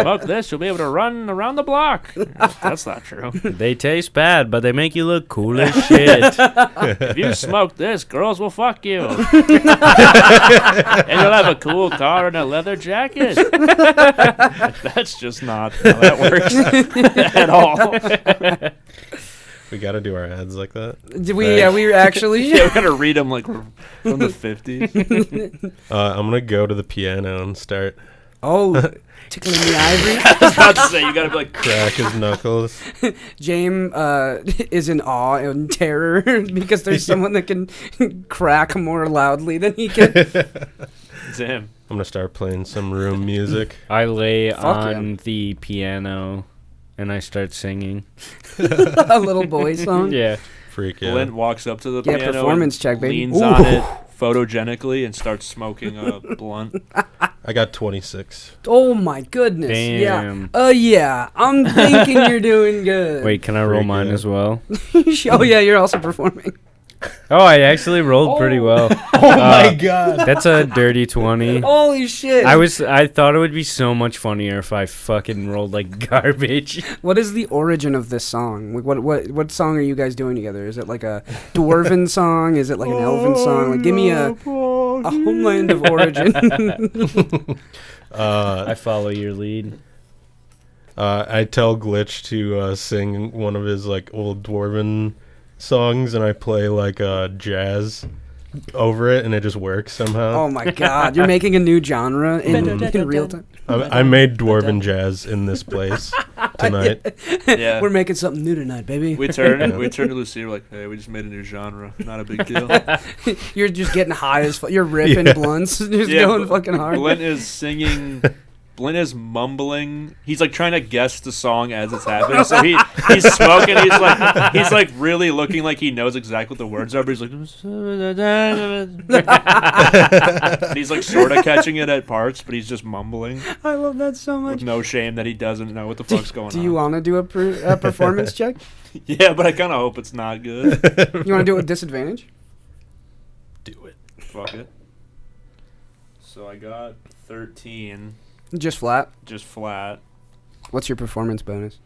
Smoke this, you'll be able to run around the block. That's not true. They taste bad, but they make you look cool as shit. If you smoke this, girls will fuck you. And you'll have a cool car and a leather jacket. That's just not how that works at all. We gotta do our ads like that. Did we? Yeah, we actually. Yeah, we're going to read them like we're from the 50s. I'm gonna go to the piano and start Oh, tickling the ivory. I was about to say, you got to be like, crack his knuckles. James is in awe and terror because there's someone that can crack more loudly than he can. it's him. I'm gonna start playing some room music. I lay Fuck on yeah. the piano and I start singing. A little boy song. Yeah. Freak yeah. Blint walks up to the Yeah, piano performance and check, baby. leans Ooh. on it photogenically and starts smoking a blunt. I got 26. Oh my goodness. Damn. Yeah. Yeah. I'm thinking you're doing good. Wait, can I roll Pretty mine good. as well? Oh yeah, you're also performing. Oh, I actually rolled pretty well. Oh my god. That's a dirty 20. Holy shit. I thought it would be so much funnier if I fucking rolled like garbage. What is the origin of this song? Like, what song are you guys doing together? Is it like a dwarven song? Is it like an elven song? Like, give me a homeland of origin. I follow your lead. I tell Glitch to sing one of his like old dwarven songs, and I play like jazz over it, and it just works somehow. Oh my god, you're making a new genre in real time. I made dwarven jazz in this place tonight. Yeah. We're making something new tonight, baby. We turn to Lucy, we're like, hey, we just made a new genre. Not a big deal. You're just getting high as fuck. You're ripping blunts, just going Bl- fucking hard. Blint is singing. Blint is mumbling. He's like trying to guess the song as it's happening. So he's smoking. He's like really looking like he knows exactly what the words are. But he's like, and he's like sort of catching it at parts, but he's just mumbling I love that so much. with no shame that he doesn't know what the fuck's going Do on. you want to do a performance check? Yeah, but I kind of hope it's not good. You want to do it with disadvantage? Do it. Fuck it. So I got 13, Just flat. just flat. What's your performance bonus?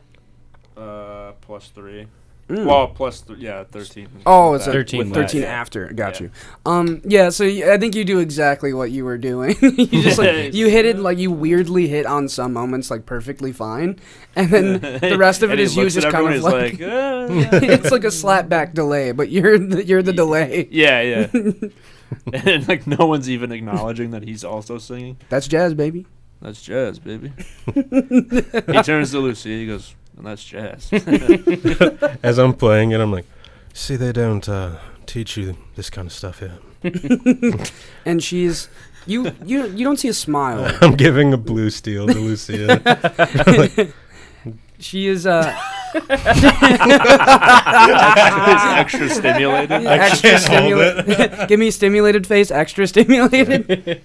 +3. Mm. Well, yeah, 13. Oh, with it's that- 13 with left. 13 that, yeah. after. Got Yeah. you. Yeah, so I think you do exactly what you were doing. You just like you hit it like you weirdly hit on some moments like perfectly fine, and then the rest of it And he is you looks at just kind of everyone, like he's it's like a slapback delay, but you're the delay. yeah. And like no one's even acknowledging that he's also singing. That's jazz, baby. That's jazz, baby. He turns to Lucy. He goes, and that's jazz. As I'm playing it, I'm like, see, they don't teach you this kind of stuff here. And she's you don't see a smile. I'm giving a blue steel to Lucia. She is Extra stimulated. extra stimulated. Give me stimulated face, extra stimulated.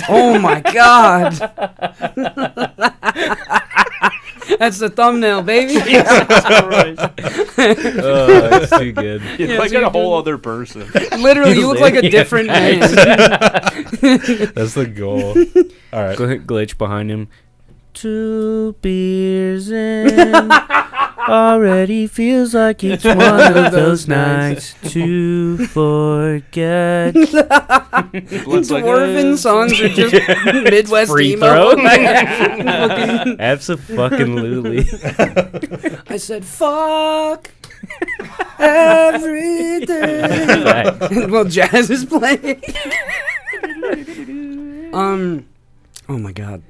Oh my god. That's the thumbnail, baby. Oh, that's too good. You're Yeah, like so a you're whole doing- other person. Literally, you look like a different man. That's the goal. All right. Glitch behind him. 2 beers in. Already feels like it's one of those nights to forget. Dwarven songs are just Midwest Free emo. throw. Fucking- Absolutely. I said, fuck every day. Well, jazz is playing. Oh my god.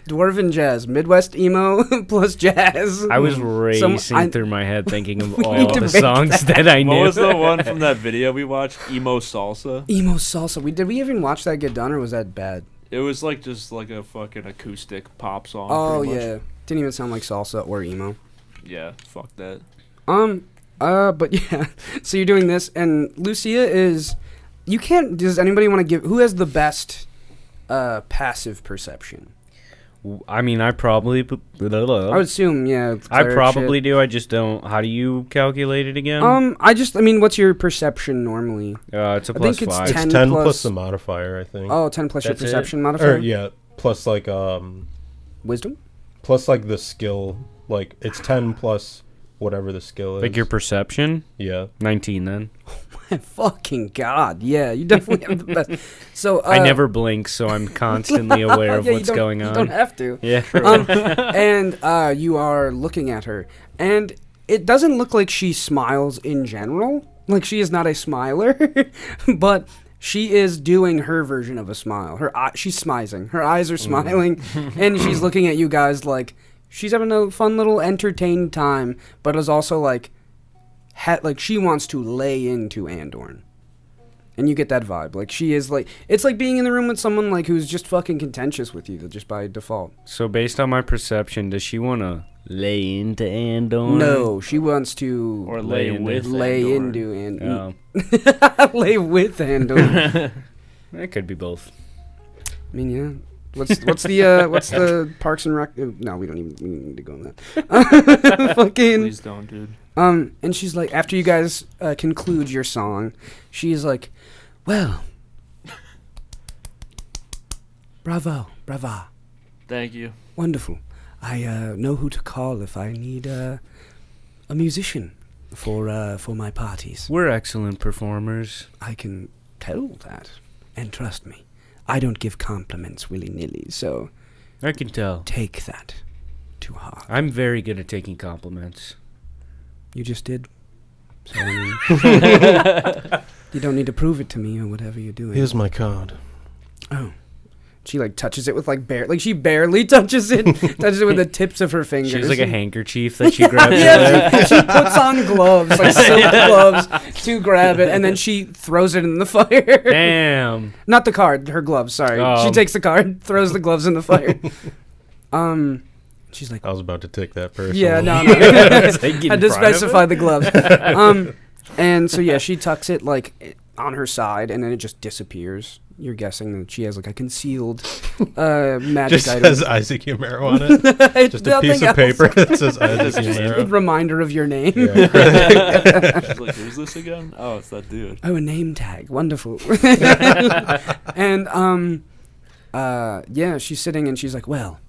Dwarven jazz. Midwest emo plus jazz. I was racing I- through my head thinking of We all need to the make songs that I knew. What was the one from that video we watched? Emo salsa. Emo salsa. Did we even watch that get done, or was that bad? It was like just like a fucking acoustic pop song. Oh pretty much. yeah. Didn't even sound like salsa or emo. Yeah. Fuck that. But yeah. So you're doing this, and Lucia is. You can't. Does anybody want to give? Who has the best passive perception? I mean, I probably. I would assume, yeah. I cleric probably shit. do. I just don't. How do you calculate it again? I mean, what's your perception normally? It's a I plus think it's 5. It's 10 10 plus- plus the modifier, I think. Oh, 10 plus your That's it? perception modifier? Or yeah, plus like Wisdom? plus like the skill, like it's 10 plus whatever the skill is. Like your perception? Yeah. 19 then. My fucking god, yeah, you definitely have the best. So I never blink, so I'm constantly aware of yeah, what's going on. You don't have to. Yeah. And you are looking at her, and it doesn't look like she smiles in general. Like, she is not a smiler, but she is doing her version of a smile. She's smizing. Her eyes are smiling, and she's looking at you guys like she's having a fun little entertained time, but is also like she wants to lay into Andorn. And you get that vibe. Like, she is like, it's like being in the room with someone like who's just fucking contentious with you, just by default. So based on my perception, does she want to lay into Andorn? No, she wants to Or lay with lay Andorn. into and Oh, lay with Andorn. it could be both. I mean, yeah. What's the Parks and Rec? No, we don't need to go on that. Fucking. Please don't, dude. And she's like, after you guys conclude your song, she's like, well, bravo, Thank you. wonderful. I know who to call if I need a musician for my parties. We're excellent performers. I can tell that, and trust me, I don't give compliments willy-nilly, so I can tell. take that to heart. I'm very good at taking compliments. You just did. So, I mean, you don't need to prove it to me or whatever you're doing. Here's my card. Oh. She like touches it with she barely touches it with the tips of her fingers. She has like a handkerchief that she grabs. Yeah, she puts on gloves, like silk gloves, to grab it, and then she throws it in the fire. Damn. Not the card, her gloves. Sorry, she takes the card, throws the gloves in the fire. She's like, I was about to take that personally. yeah, no. Like, I had to specify the gloves. And so yeah, she tucks it like on her side, and then it just disappears. You're guessing that she has like a concealed magic Just item. says Isaac Humero on it. It's Just a nothing piece of else. paper that says Isaac A Humero. reminder of your name. Yeah. She's like, who's this again? Oh, it's that dude. Oh, a name tag. Wonderful. And yeah, she's sitting and she's like, well,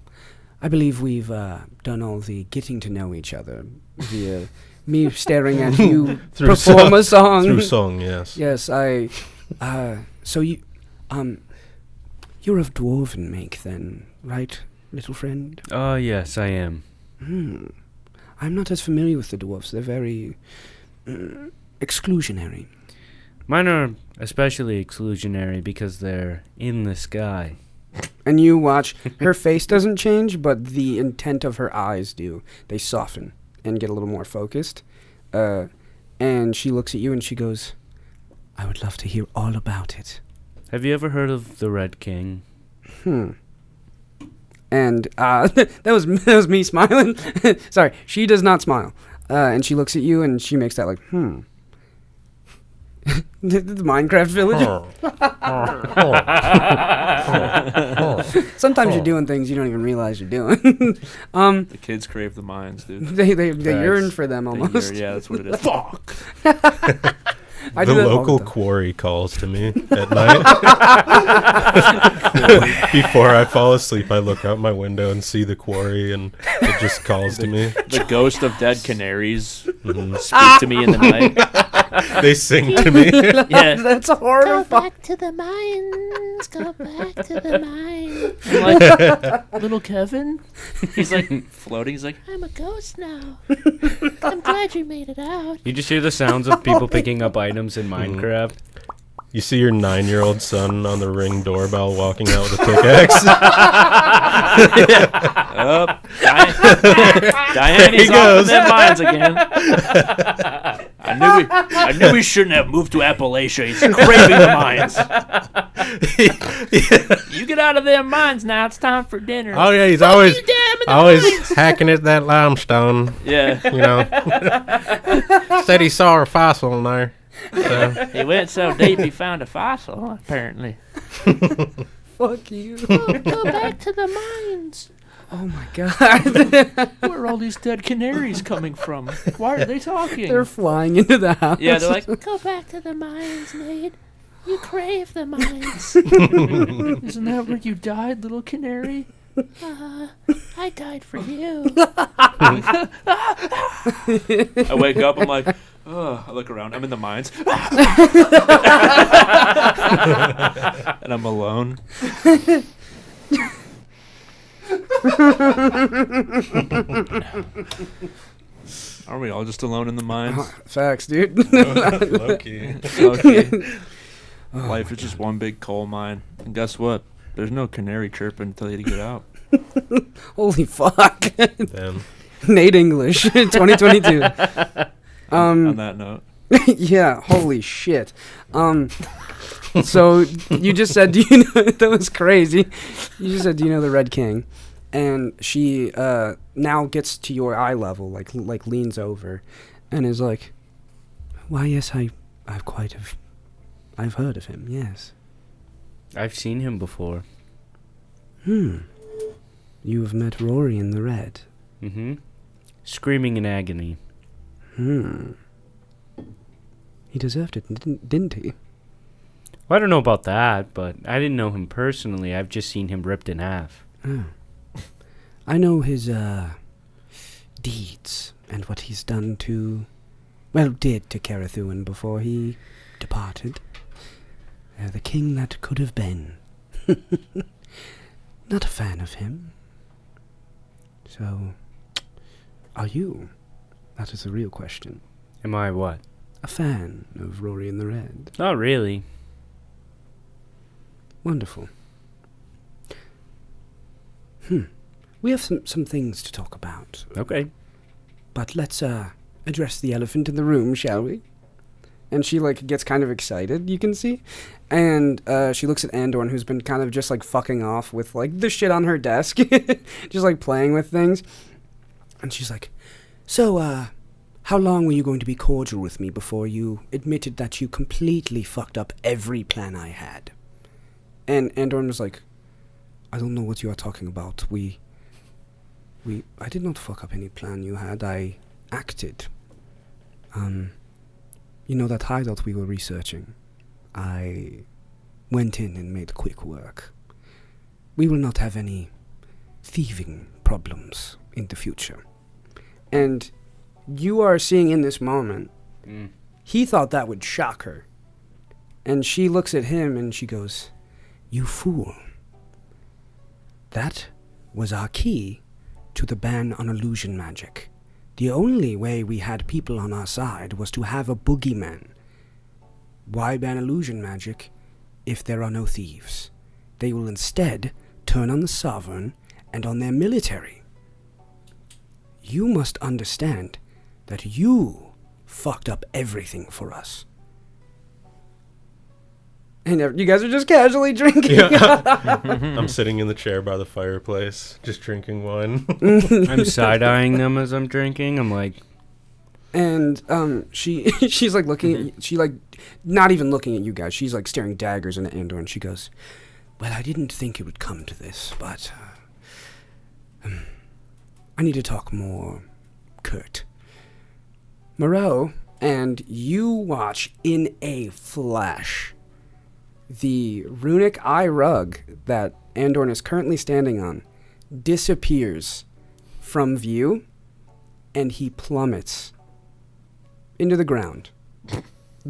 I believe we've done all the getting to know each other via me staring at you Through perform a song. Through song, yes. Yes, so you're of dwarven make then, right, little friend? Oh, yes, I am. I'm not as familiar with the dwarves. They're very exclusionary. Mine are especially exclusionary because they're in the sky. And you watch, her face doesn't change, but the intent of her eyes do. They soften and get a little more focused. And she looks at you and she goes, I would love to hear all about it. Have you ever heard of the Red King? And that was me smiling. Sorry, she does not smile. And she looks at you and she makes that like, the Minecraft village. Sometimes you're doing things you don't even realize you're doing. The kids crave the mines, dude. They yearn for them almost. Yeah, that's what it is. Fuck. I do The that all local time. quarry calls to me at night. Before I fall asleep, I look out my window and see the quarry, and it just calls to me. The ghost of dead canaries speak to me in the night. They sing to me. Yeah. That's Go horrible. back to the mines. Go back to the mines. I'm like, little Kevin? He's like floating. He's like, I'm a ghost now. I'm glad you made it out. You just hear the sounds of people picking up items in Minecraft. You see your 9-year-old son on the Ring doorbell walking out with a pickaxe. oh, Diane, he's he off in goes. them mines again. I knew we shouldn't have moved to Appalachia. He's craving the mines. You get out of them mines now. It's time for dinner. Oh yeah, he's always hacking at that limestone. Yeah. You know, said he saw a fossil in there. So. He went so deep he found a fossil, apparently. Fuck you. Go back to the mines. Oh my god. Where are all these dead canaries coming from? Why are they talking? They're flying into the house. Yeah, they're like, Go back to the mines, Nate. You crave the mines. isn't that where you died, little canary? I died for you. I wake up, I'm like, oh, I look around, I'm in the mines. And I'm alone. Are we all just alone in the mines? Facts, dude. Low-key. Okay. Life is just one big coal mine. And guess what? There's no canary chirping until you get out. Holy fuck. Damn. Nate English, 2022. On that note. Yeah, holy shit. So you just said, do you know, that was crazy. You just said, do you know the Red King? And she now gets to your eye level, like leans over, and is like, "Why, yes, I've heard of him. Yes. I've seen him before. You have met Rory in the Red. Mm-hmm. Screaming in agony. He deserved it, didn't he? Well, I don't know about that, but I didn't know him personally. I've just seen him ripped in half. Oh. I know his deeds and what he's done to, did to Carathuan before he departed. The king that could have been. Not a fan of him. So, are you? That is the real question. Am I what? A fan of Rory in the Red. Not really. Wonderful. We have some things to talk about. Okay. But let's address the elephant in the room, shall we? And she gets kind of excited, you can see. And she looks at Andorn, who's been kind of just fucking off with the shit on her desk. Just playing with things. And she's like, "So, how long were you going to be cordial with me before you admitted that you completely fucked up every plan I had?" And Andorn was like, "I don't know what you are talking about. I did not fuck up any plan you had. I acted. You know that hideout we were researching? I went in and made quick work. We will not have any thieving problems in the future." And you are seeing in this moment, he thought that would shock her. And she looks at him and she goes, "You fool. That was our key to the ban on illusion magic. The only way we had people on our side was to have a boogeyman. Why ban illusion magic if there are no thieves? They will instead turn on the sovereign and on their military. You must understand that you fucked up everything for us. And you guys are just casually drinking. Yeah. I'm sitting in the chair by the fireplace, just drinking wine. I'm side-eyeing them as I'm drinking. I'm like... And she's like looking at she like not even looking at you guys. She's like staring daggers into Andor, and she goes, "Well, I didn't think it would come to this, but I need to talk more, Kurt. Moreau." And you watch in a flash the runic eye rug that Andorn is currently standing on disappears from view, and he plummets into the ground.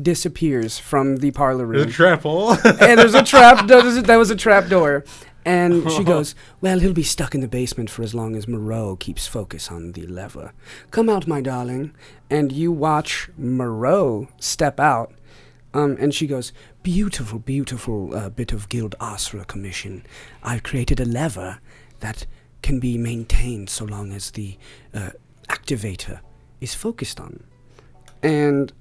Disappears from the parlor room. There's a trap hole. And there's a trap. That was a trap door. And she goes, "Well, he'll be stuck in the basement for as long as Moreau keeps focus on the lever. Come out, my darling." And you watch Moreau step out. And she goes, "Beautiful, beautiful bit of Guild Asra commission. I've created a lever that can be maintained so long as the activator is focused on." And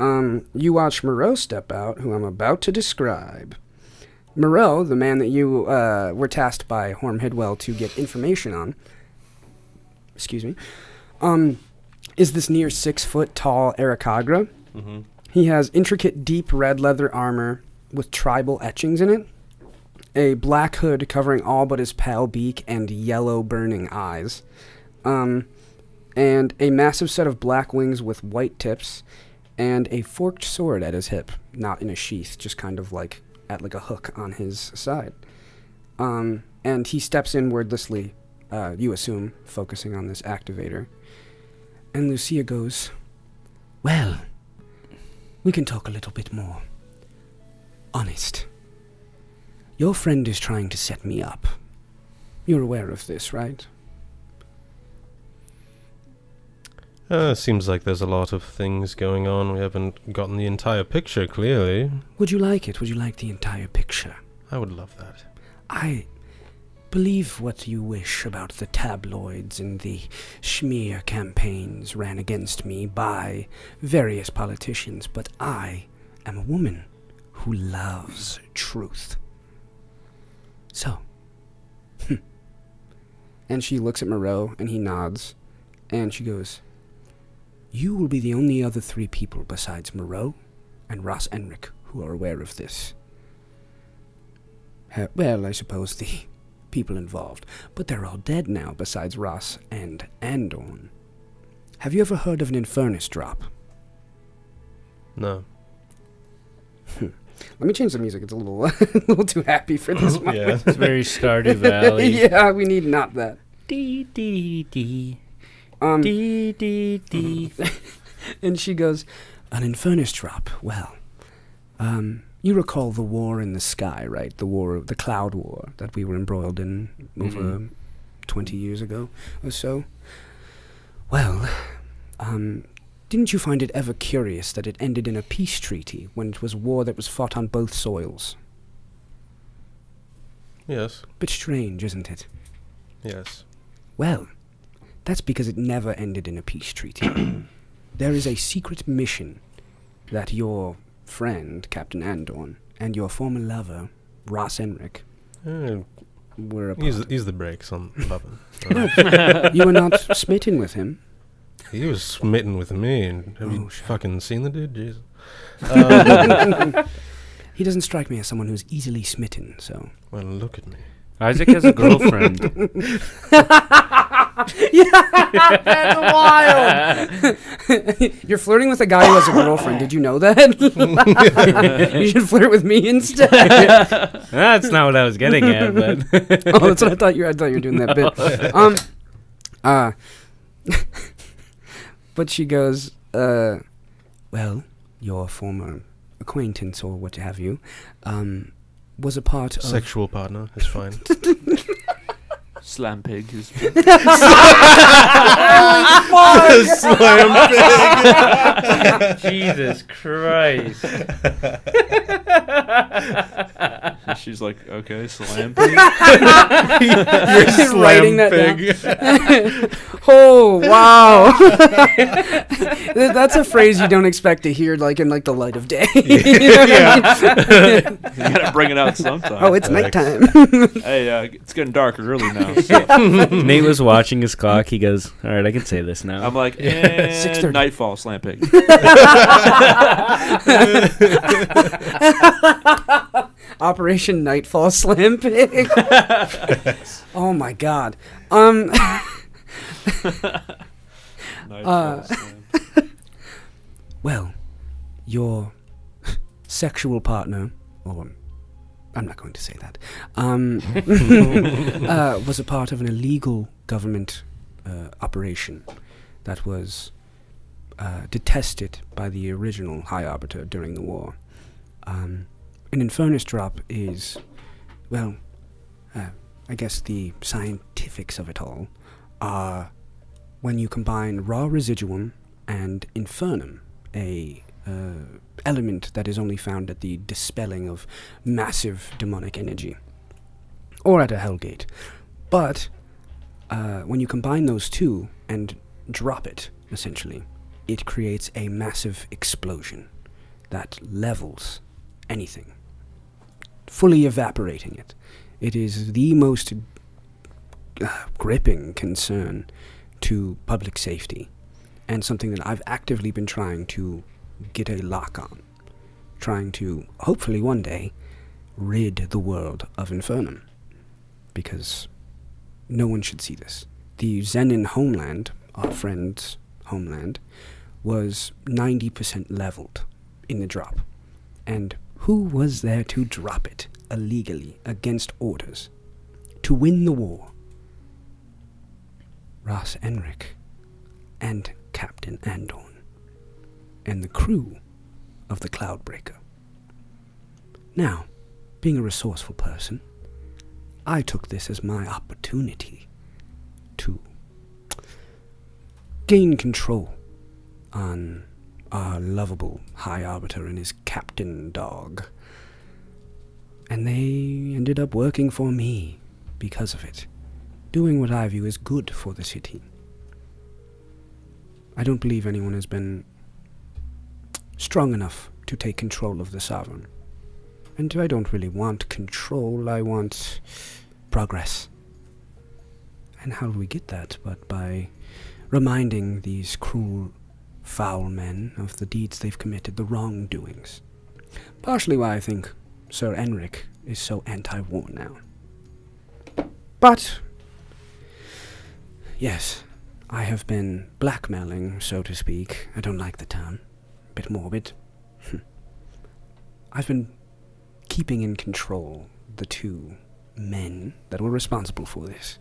you watch Moreau step out, who I'm about to describe. Moreau, the man that you were tasked by Horm Hidwell to get information on, is this near 6 foot tall Arakagra. Mm-hmm. He has intricate, deep red leather armor with tribal etchings in it, a black hood covering all but his pale beak and yellow burning eyes, and a massive set of black wings with white tips, and a forked sword at his hip, not in a sheath, just kind of like at like a hook on his side. And he steps in wordlessly, you assume, focusing on this activator. And Lucia goes, "Well, we can talk a little bit more. Honest. Your friend is trying to set me up. You're aware of this, right?" Seems like there's a lot of things going on. We haven't gotten the entire picture, clearly. Would you like it? Would you like the entire picture? I would love that. I believe what you wish about the tabloids and the schmear campaigns ran against me by various politicians, but I am a woman who loves truth. So, and she looks at Moreau, and he nods, and she goes, "You will be the only other 3 people besides Moreau and Ross Enric who are aware of this. Well, I suppose the people involved, but they're all dead now besides Ross and Andorn. Have you ever heard of an Infernus drop?" No. Let me change the music. It's a little, a little too happy for this moment. Yeah. It's very Stardew Valley. Yeah, we need not that. Dee, dee, dee. Um, Dee, dee, dee. And she goes, "An Infernus drop. Well, you recall the war in the sky, right? The Cloud War that we were embroiled in over 20 years ago or so. Well, didn't you find it ever curious that it ended in a peace treaty when it was a war that was fought on both soils? Yes. Bit strange, isn't it? Yes. Well, that's because it never ended in a peace treaty. There is a secret mission that your friend, Captain Andorn, and your former lover, Ross Enric, were a part. He's the brakes on Bubba. You were not smitten with him. He was smitten with me. And have you shit. fucking seen the dude? Jesus. He doesn't strike me as someone who's easily smitten, so... Well, look at me. Isaac has a girlfriend. Yeah, that's wild. You're flirting with a guy who has a girlfriend. Did you know that? You should flirt with me instead. That's not what I was getting at, but Oh, that's what I thought you were doing that bit. But she goes, well, your former acquaintance or what have you, was a part of... Sexual partner is fine. Slam pig. Who's Slam pig. Jesus Christ. She's like, okay, slam pig. You're slam writing that pig. Oh, wow. That's a phrase you don't expect to hear like in like the light of day. Yeah. You gotta bring it out sometime. Oh, it's Thanks. nighttime. Hey, it's getting dark early now. So Nate was watching his clock. He goes, "All right, I can say this now." I'm like, 6:30. nightfall, slam pig. Operation Nightfall Slam Pig. Oh my god. Nightfall, slam. Well, your sexual partner, or I'm not going to say that, was a part of an illegal government operation that was detested by the original High Arbiter during the war. An Infernus drop is, well, I guess the scientifics of it all are when you combine raw residuum and infernum, a element that is only found at the dispelling of massive demonic energy, or at a Hellgate. But when you combine those two and drop it, essentially, it creates a massive explosion that levels anything, fully evaporating it. It is the most gripping concern to public safety, and something that I've actively been trying to get a lock on, trying to, hopefully one day, rid the world of Infernum, because no one should see this. The Zenin homeland, our friend's homeland, was 90% leveled in the drop, and who was there to drop it illegally against orders to win the war? Ross Enric and Captain Andorn and the crew of the Cloudbreaker. Now, being a resourceful person, I took this as my opportunity to gain control on our lovable High Arbiter and his captain dog. And they ended up working for me because of it, doing what I view as good for the city. I don't believe anyone has been strong enough to take control of the Sovereign. And I don't really want control, I want progress. And how do we get that but by reminding these cruel, foul men of the deeds they've committed, the wrongdoings. Partially why I think Sir Enric is so anti-war now. But, yes, I have been blackmailing, so to speak. I don't like the term. A bit morbid. I've been keeping in control the two men that were responsible for this.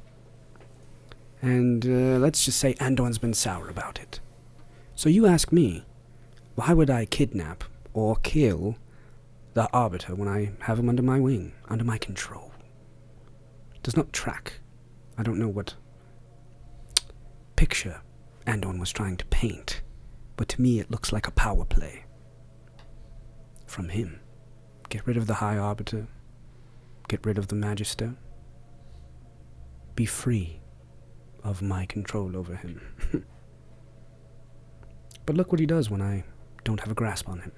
And let's just say Andorn's been sour about it. So you ask me, why would I kidnap or kill the Arbiter when I have him under my wing, under my control? It does not track. I don't know what picture Andorn was trying to paint, but to me it looks like a power play from him. Get rid of the High Arbiter, get rid of the Magister, be free of my control over him. But look what he does when I don't have a grasp on him.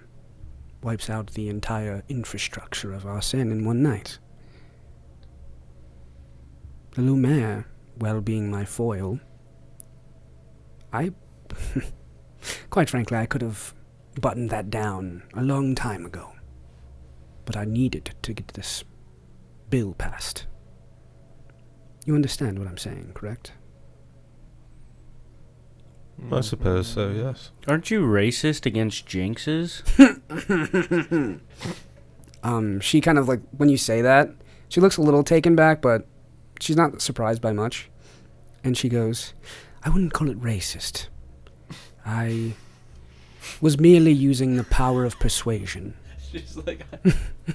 Wipes out the entire infrastructure of Arsene in one night. The Lumiere, well being my foil, quite frankly, I could have buttoned that down a long time ago. But I needed to get this bill passed. You understand what I'm saying, correct? I suppose so, yes. Aren't you racist against jinxes? She kind of like, when you say that, she looks a little taken back, but she's not surprised by much. And she goes, I wouldn't call it racist. I was merely using the power of persuasion. She's like,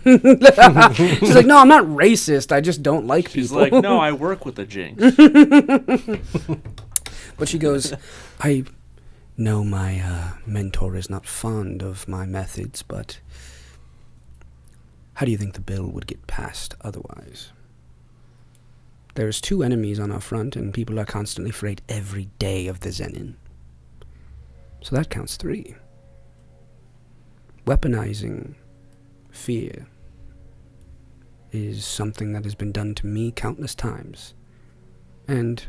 She's like, no, I'm not racist. I just don't like she's people. like, no, I work with the jinx. But she goes, I know my mentor is not fond of my methods, but How do you think the bill would get passed otherwise? There's 2 enemies on our front, and people are constantly afraid every day of the Zenin. So that counts 3. Weaponizing fear is something that has been done to me countless times. And,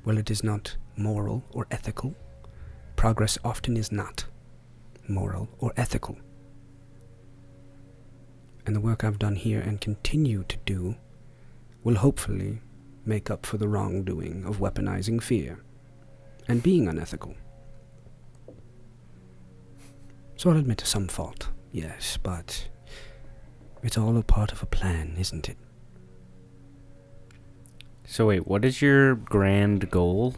well, it is not moral or ethical. Progress often is not moral or ethical. And the work I've done here and continue to do will hopefully make up for the wrongdoing of weaponizing fear and being unethical. So I'll admit to some fault, yes, but it's all a part of a plan, isn't it? So wait, what is your grand goal?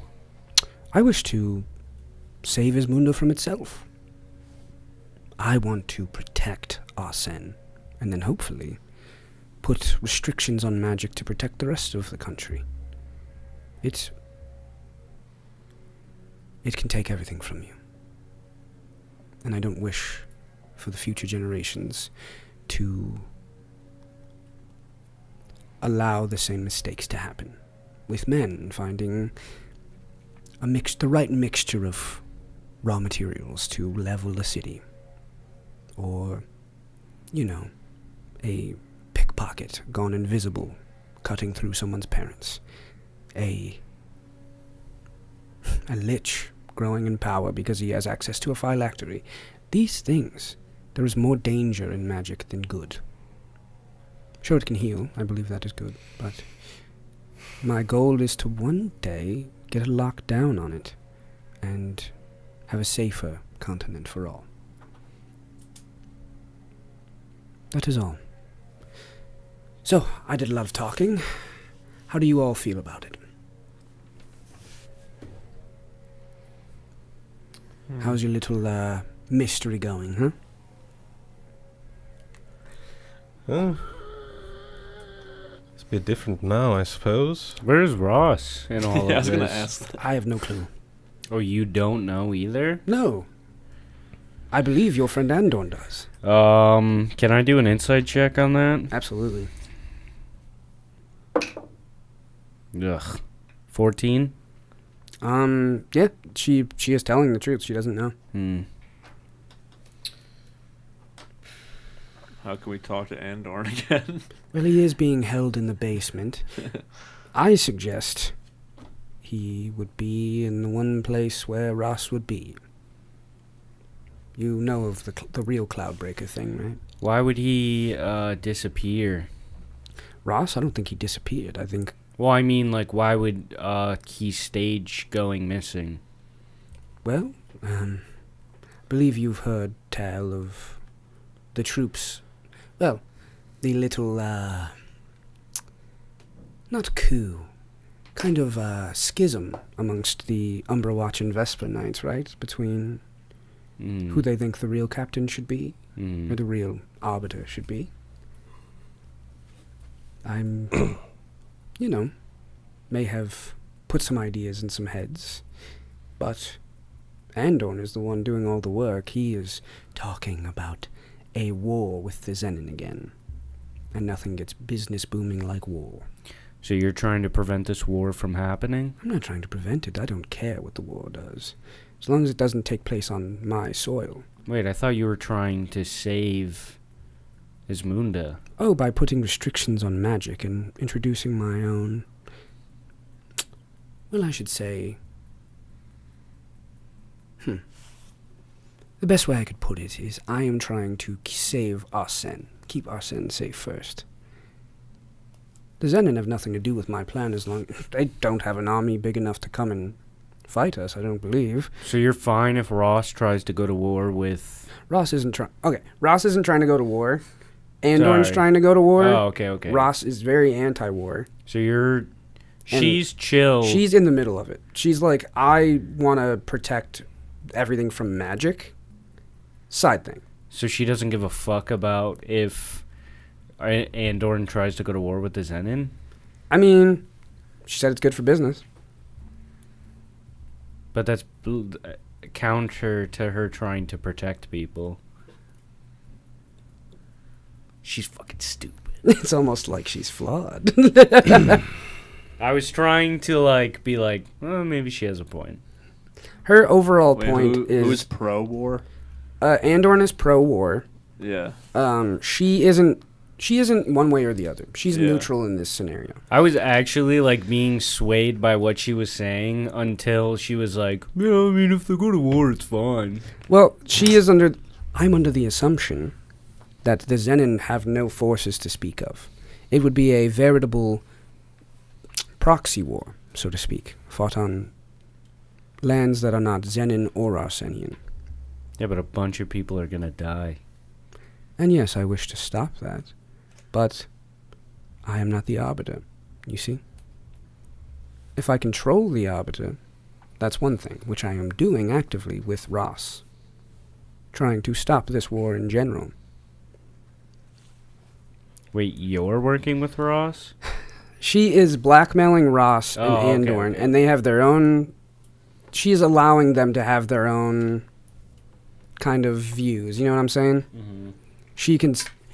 I wish to save Ismundo from itself. I want to protect Arsene, and then hopefully put restrictions on magic to protect the rest of the country. It can take everything from you. And I don't wish for the future generations to allow the same mistakes to happen with men finding the right mixture of raw materials to level the city. Or, a pickpocket gone invisible cutting through someone's parents. A lich growing in power because he has access to a phylactery. These things, there is more danger in magic than good. Sure, it can heal. I believe that is good. But my goal is to one day get a lockdown on it and have a safer continent for all. That is all. So, I did a lot of talking. How do you all feel about it? How's your little mystery going, huh? Well, it's a bit different now, I suppose. Where's Ross in all of this? I was going to ask that. I have no clue. Oh, you don't know either? No. I believe your friend Andorn does. Can I do an insight check on that? Absolutely. Ugh. 14? Yeah, she is telling the truth. She doesn't know. How can we talk to Andorn again? Well, he is being held in the basement. I suggest he would be in the one place where Ross would be. You know of the real Cloudbreaker thing, right? Why would he disappear? Ross? I don't think he disappeared. I think... Well, I mean, like, why would he stage going missing? Well, believe you've heard tell of the troops. Well, the little, not coup, kind of schism amongst the Umbra Watch and Vesper Knights, right? Between who they think the real captain should be, or the real arbiter should be. I'm, may have put some ideas in some heads, but Andorn is the one doing all the work. He is talking about a war with the Zenin again, and nothing gets business booming like war. So you're trying to prevent this war from happening? I'm not trying to prevent it. I don't care what the war does, as long as it doesn't take place on my soil. Wait, I thought you were trying to save Ismunda. Oh, by putting restrictions on magic and introducing my own... Well, I should say... The best way I could put it is I am trying to save Arsene. Keep Arsene safe first. The Zenin have nothing to do with my plan as long... They don't have an army big enough to come and fight us, I don't believe. So you're fine if Ross tries to go to war with... Ross isn't trying... Okay, Ross isn't trying to go to war. Andorn's Sorry. trying to go to war. Oh, okay. Ross is very anti-war. So you're... She's chill. She's in the middle of it. She's like, I want to protect everything from magic. Side thing. So she doesn't give a fuck about if Andorn tries to go to war with the Zenin? I mean, she said it's good for business. But that's counter to her trying to protect people. she's fucking stupid. It's almost like she's flawed. I was trying to like be like, well, maybe she has a point. Her overall Wait, point is who's pro-war? Andorn is pro-war. Yeah. She isn't one way or the other. She's Yeah. neutral in this scenario. I was actually like being swayed by what she was saying until she was like, yeah, I mean, if they go to war, it's fine. Well, I'm under the assumption that the Zenin have no forces to speak of. It would be a veritable proxy war, so to speak, fought on lands that are not Zenin or Arsenian. Yeah, but a bunch of people are gonna die. And yes, I wish to stop that, but I am not the Arbiter, you see? If I control the Arbiter, that's one thing, which I am doing actively with Ross, trying to stop this war in general. Wait, you're working with Ross? She is blackmailing Ross and Oh, okay, Andorn, okay. and they have their own... She's allowing them to have their own kind of views, you know what I'm saying? Mm-hmm.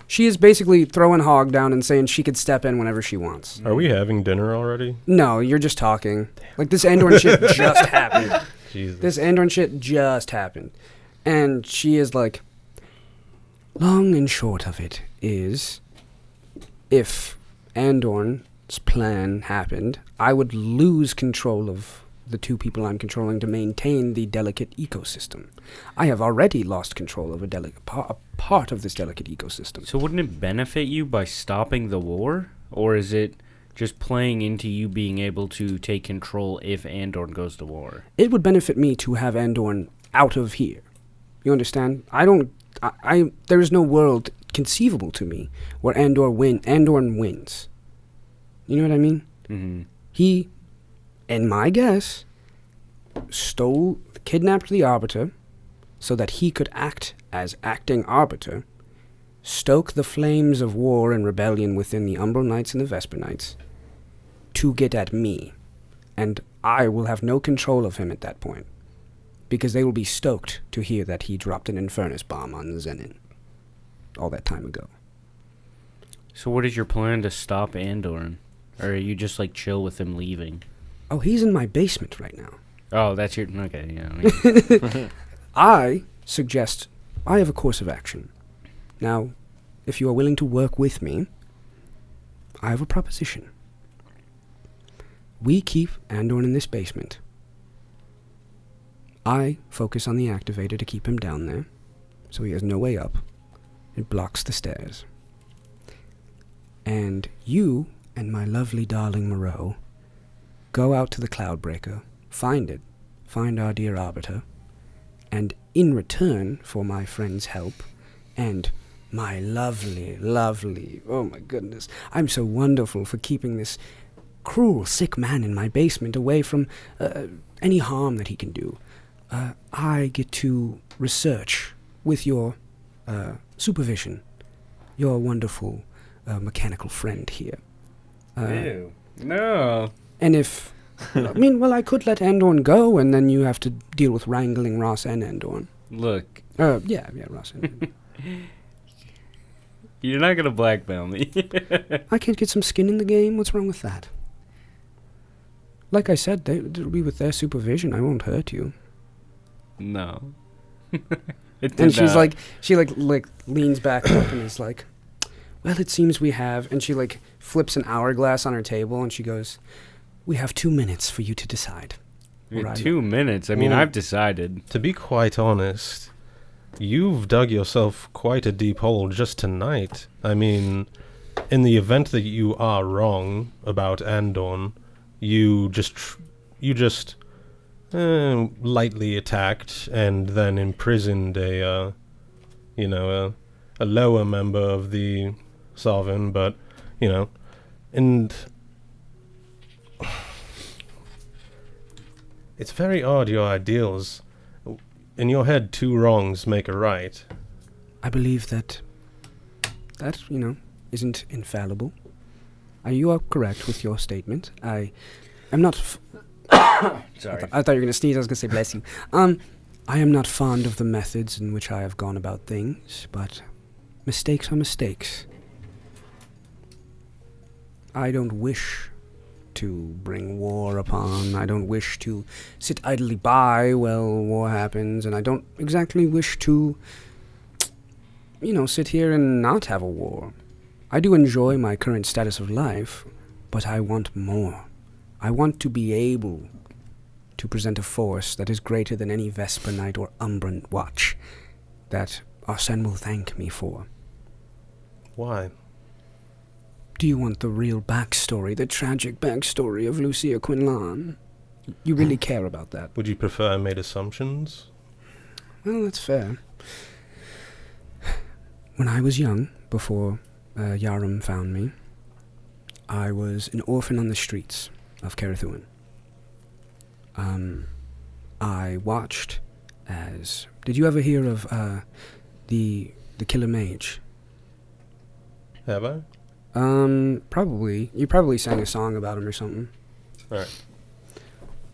She is basically throwing hog down and saying she could step in whenever she wants. Are we having dinner already? No, you're just talking. Like, this Andorn shit just happened. Jesus. This Andorn shit just happened. And she is like, long and short of it is, if Andorn's plan happened, I would lose control of the two people I'm controlling to maintain the delicate ecosystem. I have already lost control of a part of this delicate ecosystem. So wouldn't it benefit you by stopping the war? Or is it just playing into you being able to take control if Andorn goes to war? It would benefit me to have Andorn out of here. You understand? There is no world conceivable to me where Andorn wins. You know what I mean? Mm-hmm. He, in my guess, kidnapped the Arbiter so that he could act as acting Arbiter, stoke the flames of war and rebellion within the Umbral Knights and the Vesper Knights to get at me. And I will have no control of him at that point, because they will be stoked to hear that he dropped an Infernus bomb on the Zenin all that time ago. So what is your plan to stop Andorn? Or are you just like chill with him leaving? Oh, he's in my basement right now. Oh, that's your... Okay, yeah. I suggest I have a course of action. Now, if you are willing to work with me, I have a proposition. We keep Andorn in this basement. I focus on the activator to keep him down there, so he has no way up. It blocks the stairs. And you and my lovely darling Moreau go out to the Cloudbreaker, find our dear Arbiter, and in return for my friend's help, and my lovely, oh my goodness, I'm so wonderful for keeping this cruel, sick man in my basement away from any harm that he can do. I get to research with your supervision, your wonderful mechanical friend here. Ew. No. And if... I could let Andorn go, and then you have to deal with wrangling Ross and Andorn. Look, Yeah, Ross and Andorn. you're not gonna blackmail me. I can't get some skin in the game. What's wrong with that? Like I said, it'll be with their supervision. I won't hurt you. No. It And did she's not. like, she leans back up and is like, well, it seems we have, and she flips an hourglass on her table and she goes, we have 2 minutes for you to decide. In Right. 2 minutes. I mean, Well- I've decided. To be quite honest, you've dug yourself quite a deep hole just tonight. I mean, in the event that you are wrong about Andorn, you just lightly attacked and then imprisoned a lower member of the Sovereign, but, and it's very odd, your ideals. In your head, 2 wrongs make a right. I believe that isn't infallible. You are correct with your statement. I am not... Sorry. I thought you were going to sneeze. I was going to say bless you. I am not fond of the methods in which I have gone about things, but mistakes are mistakes. I don't wish to bring war upon. I don't wish to sit idly by while war happens, and I don't exactly wish to, sit here and not have a war. I do enjoy my current status of life, but I want more. I want to be able to present a force that is greater than any Vesper Knight or Umbrant watch that Arsene will thank me for. Why? Do you want the real backstory, the tragic backstory of Lucia Quinlan? You really care about that? Would you prefer I made assumptions? Well, that's fair. When I was young, before Yarum found me, I was an orphan on the streets of Carathuan. I watched as... Did you ever hear of the Killer Mage? Have I? Probably. You probably sang a song about him or something. Alright.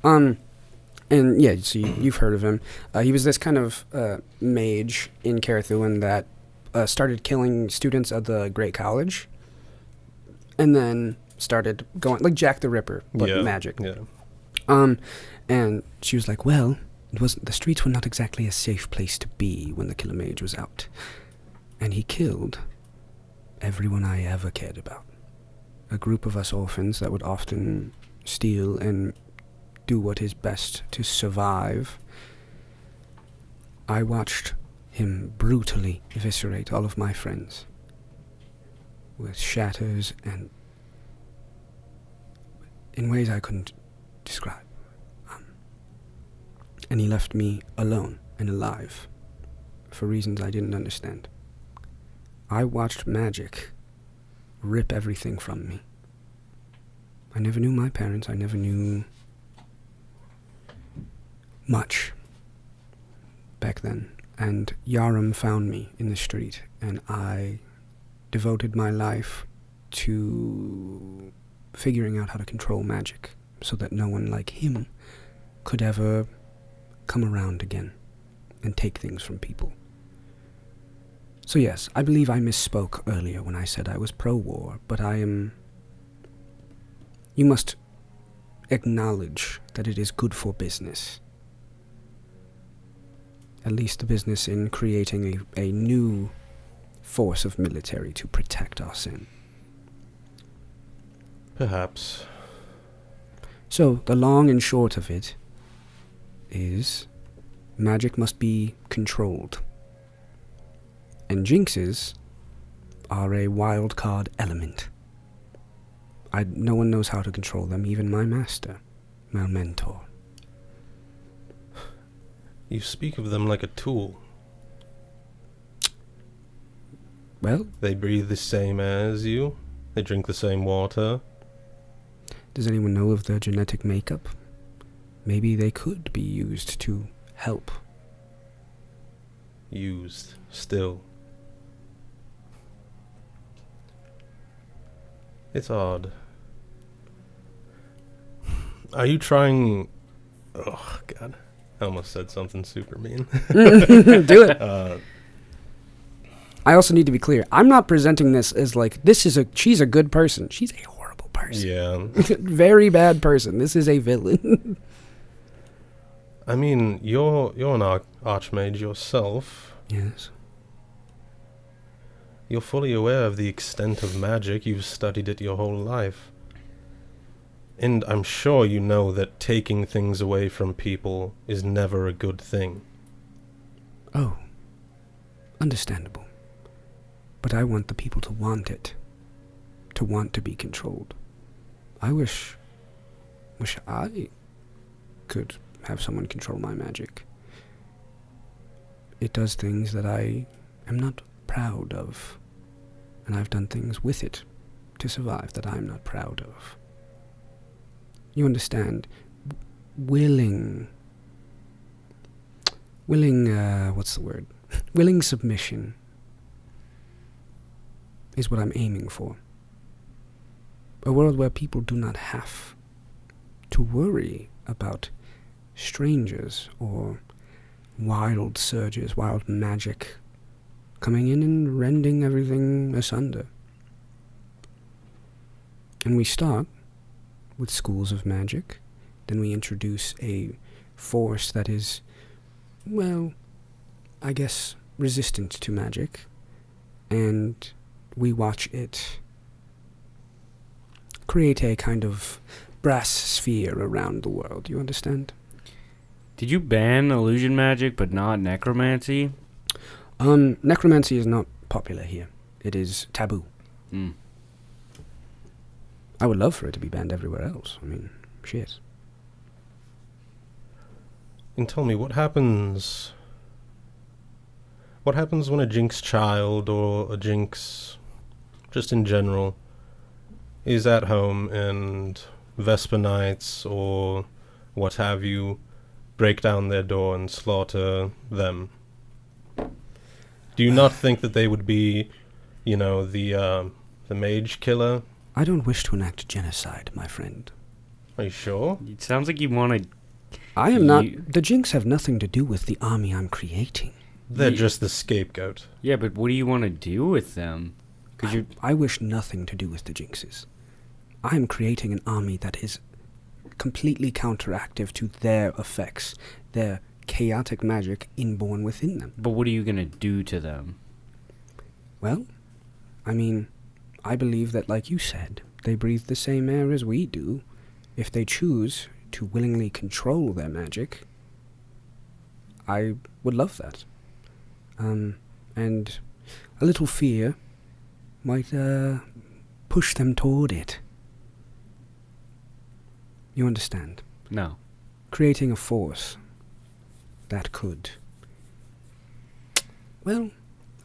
And yeah, so you've heard of him. He was this kind of mage in Carathuan that started killing students of the Great College, and then started going like Jack the Ripper, but magic. Yeah. And she was like, well, the streets were not exactly a safe place to be when the Killer Mage was out, and he killed everyone I ever cared about. A group of us orphans that would often steal and do what is best to survive. I watched him brutally eviscerate all of my friends with shatters and in ways I couldn't describe. And he left me alone and alive for reasons I didn't understand. I watched magic rip everything from me. I never knew my parents. I never knew much back then. And Yarum found me in the street, and I devoted my life to figuring out how to control magic so that no one like him could ever come around again and take things from people. So yes, I believe I misspoke earlier when I said I was pro-war, but I am... You must acknowledge that it is good for business. At least the business in creating a new force of military to protect Arsene. Perhaps. So, the long and short of it is magic must be controlled. And jinxes are a wild card element. No one knows how to control them, even my master, my mentor. You speak of them like a tool. Well, They breathe the same air as you. They drink the same water. does anyone know of their genetic makeup? Maybe they could be used to help. Used. Still. It's odd. Are you trying... Oh, God. I almost said something super mean. Do it. I also need to be clear. I'm not presenting this as like, she's a good person. She's a horrible person. Yeah. Very bad person. This is a villain. I mean, you're an archmage yourself. Yes. You're fully aware of the extent of magic. You've studied it your whole life. And I'm sure you know that taking things away from people is never a good thing. Oh. Understandable. But I want the people to want it. To want to be controlled. I wish I could have someone control my magic. It does things that I am not proud of. And I've done things with it to survive that I'm not proud of. You understand? Willing, what's the word? Willing submission is what I'm aiming for. A world where people do not have to worry about strangers or wild surges, wild magic coming in and rending everything asunder. And we start with schools of magic. Then we introduce a force that is, well, I guess, resistant to magic. And we watch it create a kind of brass sphere around the world. You understand? Did you ban illusion magic but not necromancy? Necromancy is not popular here. It is taboo. Mm. I would love for it to be banned everywhere else. I mean, shit. And tell me, what happens... What happens when a Jinx child, or a Jinx, just in general, is at home and Vesper Knights, or what have you, break down their door and slaughter them? Do you not think that they would be, you know, the mage killer? I don't wish to enact genocide, my friend. Are you sure? It sounds like you want to... I am not... The Jinx have nothing to do with the army I'm creating. They're just the scapegoat. Yeah, but what do you want to do with them? I wish nothing to do with the Jinxes. I am creating an army that is completely counteractive to their effects, their chaotic magic inborn within them. But what are you going to do to them? Well, I mean, I believe that, like you said, they breathe the same air as we do. If they choose to willingly control their magic, I would love that. And a little fear might push them toward it. You understand? No. Creating a force that could, well,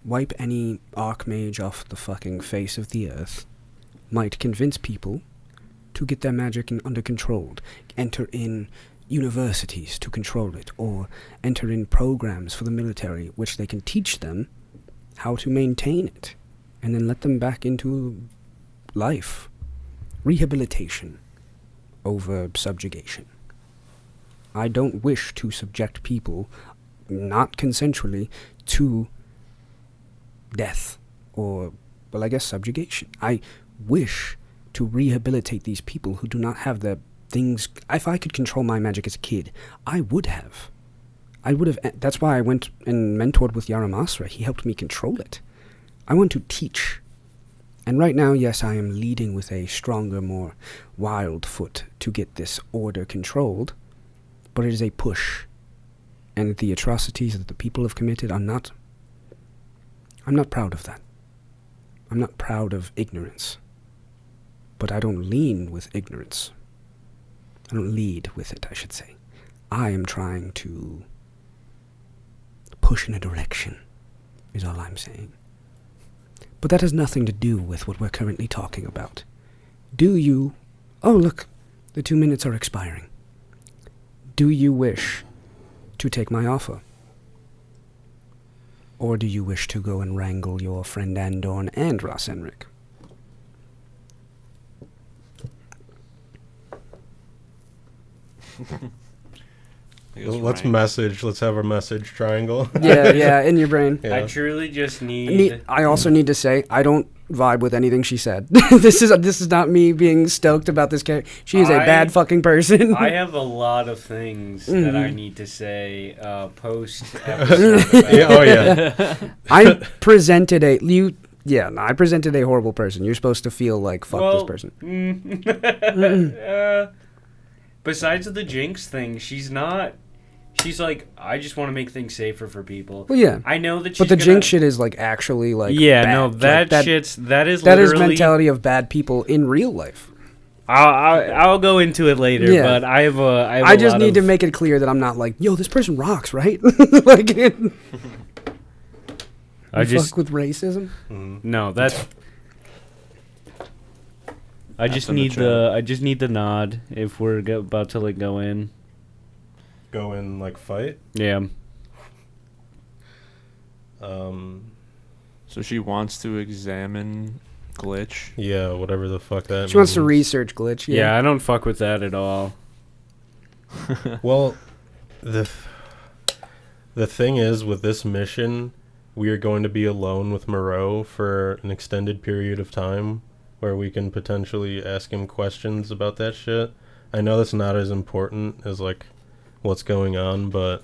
wipe any archmage off the fucking face of the earth might convince people to get their magic under control, enter in universities to control it, or enter in programs for the military which they can teach them how to maintain it, and then let them back into life. Rehabilitation over subjugation. I don't wish to subject people, not consensually, to death or, well, I guess subjugation. I wish to rehabilitate these people who do not have the things. If I could control my magic as a kid, I would have. That's why I went and mentored with Yaramasra. He helped me control it. I want to teach. And right now, yes, I am leading with a stronger, more wild foot to get this order controlled, but it is a push. And the atrocities that the people have committed I'm not proud of that. I'm not proud of ignorance. But I don't lean with ignorance. I don't lead with it, I should say. I am trying to push in a direction, is all I'm saying. But that has nothing to do with what we're currently talking about. Do you... Oh, look, the 2 minutes are expiring. Do you wish to take my offer? Or do you wish to go and wrangle your friend Andorn and Ross Enric? Let's message. Let's have our message triangle. Yeah, in your brain. Yeah. I truly just need... I also need to say, I don't vibe with anything she said. This is not me being stoked about this character. She is a bad fucking person. I have a lot of things that I need to say post episode. I presented I presented a horrible person. You're supposed to feel like, fuck this person. Besides the Jinx thing, she's like, I just want to make things safer for people. Well, yeah. I know that she's But the Jinx shit is, like, actually, like, yeah, bad. no, that is that literally... is mentality of bad people in real life. I'll go into it later, but I just need to make it clear that I'm not like, yo, this person rocks, right? Like, fuck with racism? No, that's... I just need the nod if we're about to, like, go in. Go in, like, fight? Yeah. So she wants to examine Glitch? Yeah, whatever the fuck that means. She wants to research Glitch, Yeah, I don't fuck with that at all. Well, the thing is, with this mission, we are going to be alone with Moreau for an extended period of time. where we can potentially ask him questions about that shit. I know that's not as important as, like, what's going on, but...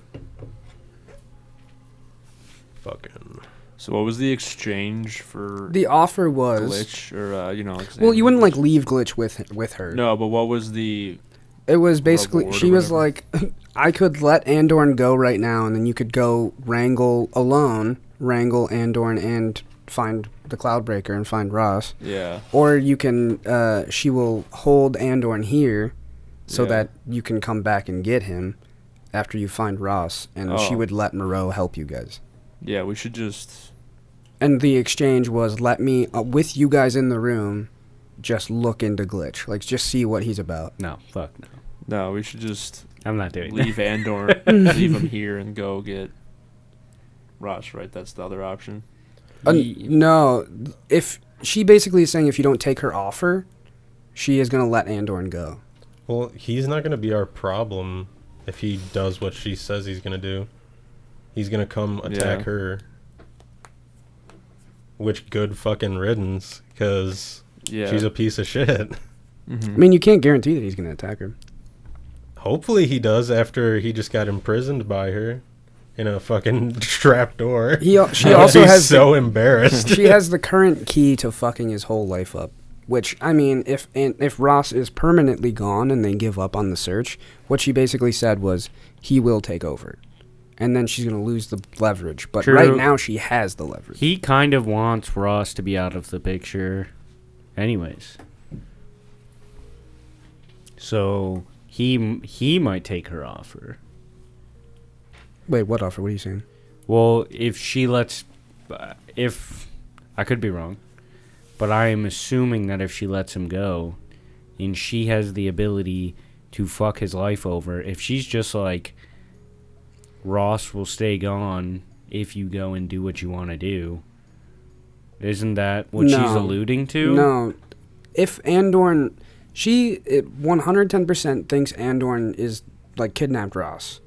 Fucking... So what was the exchange for The offer was... Glitch or Well, you wouldn't like leave Glitch with her. No, but what was the? It was basically Reward or she was whatever. like, I could let Andorn go right now, and then you could go wrangle Andorn and find the Cloudbreaker and find Ross. Yeah. Or you can, she will hold Andorn here, so Yeah. that you can come back and get him after you find Ross, and she Oh. would let Moreau help you guys. Yeah, we should just. And the exchange was, let me, with you guys in the room, just look into Glitch. Like, just see what he's about. No, fuck no. No, we should just I'm not doing that. leave Andor, leave him here, and go get Ross. Right, that's the other option. No, if she basically is saying if you don't take her offer, she is going to let Andorn go. Well, he's not going to be our problem if he does what she says he's going to do. He's going to come attack Yeah. her. Which good fucking riddance, because Yeah. she's a piece of shit. Mhm. I mean, you can't guarantee that he's going to attack her. Hopefully he does after he just got imprisoned by her in a fucking trap door. She I'd also be has so embarrassed. she has the current key to fucking his whole life up. Which, I mean, if Ross is permanently gone and they give up on the search, what she basically said was he will take over. And then she's going to lose the leverage. But True. right now she has the leverage. He kind of wants Ross to be out of the picture anyways. So he might take her offer. Wait, what offer? What are you saying? Well, if she lets... if... I could be wrong. But I am assuming that if she lets him go, and she has the ability to fuck his life over, if she's just like... Ross will stay gone if you go and do what you want to do. Isn't that what she's No. alluding to? No. If Andorn... She 110% thinks Andorn is, like, kidnapped Ross.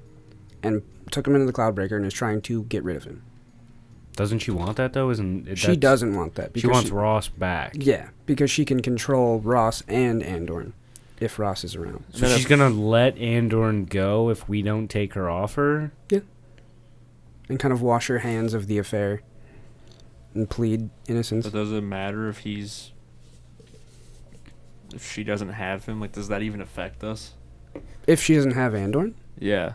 And took him into the Cloudbreaker and is trying to get rid of him. Doesn't she want that, though? Isn't it, She doesn't want that. She because wants Ross back. Yeah, because she can control Ross and Andorn if Ross is around. So Then she's if- going to let Andorn go if we don't take her offer? And kind of wash her hands of the affair. And plead innocence. But does it matter if she doesn't have him? Like, does that even affect us? If she doesn't have Andorn? Yeah.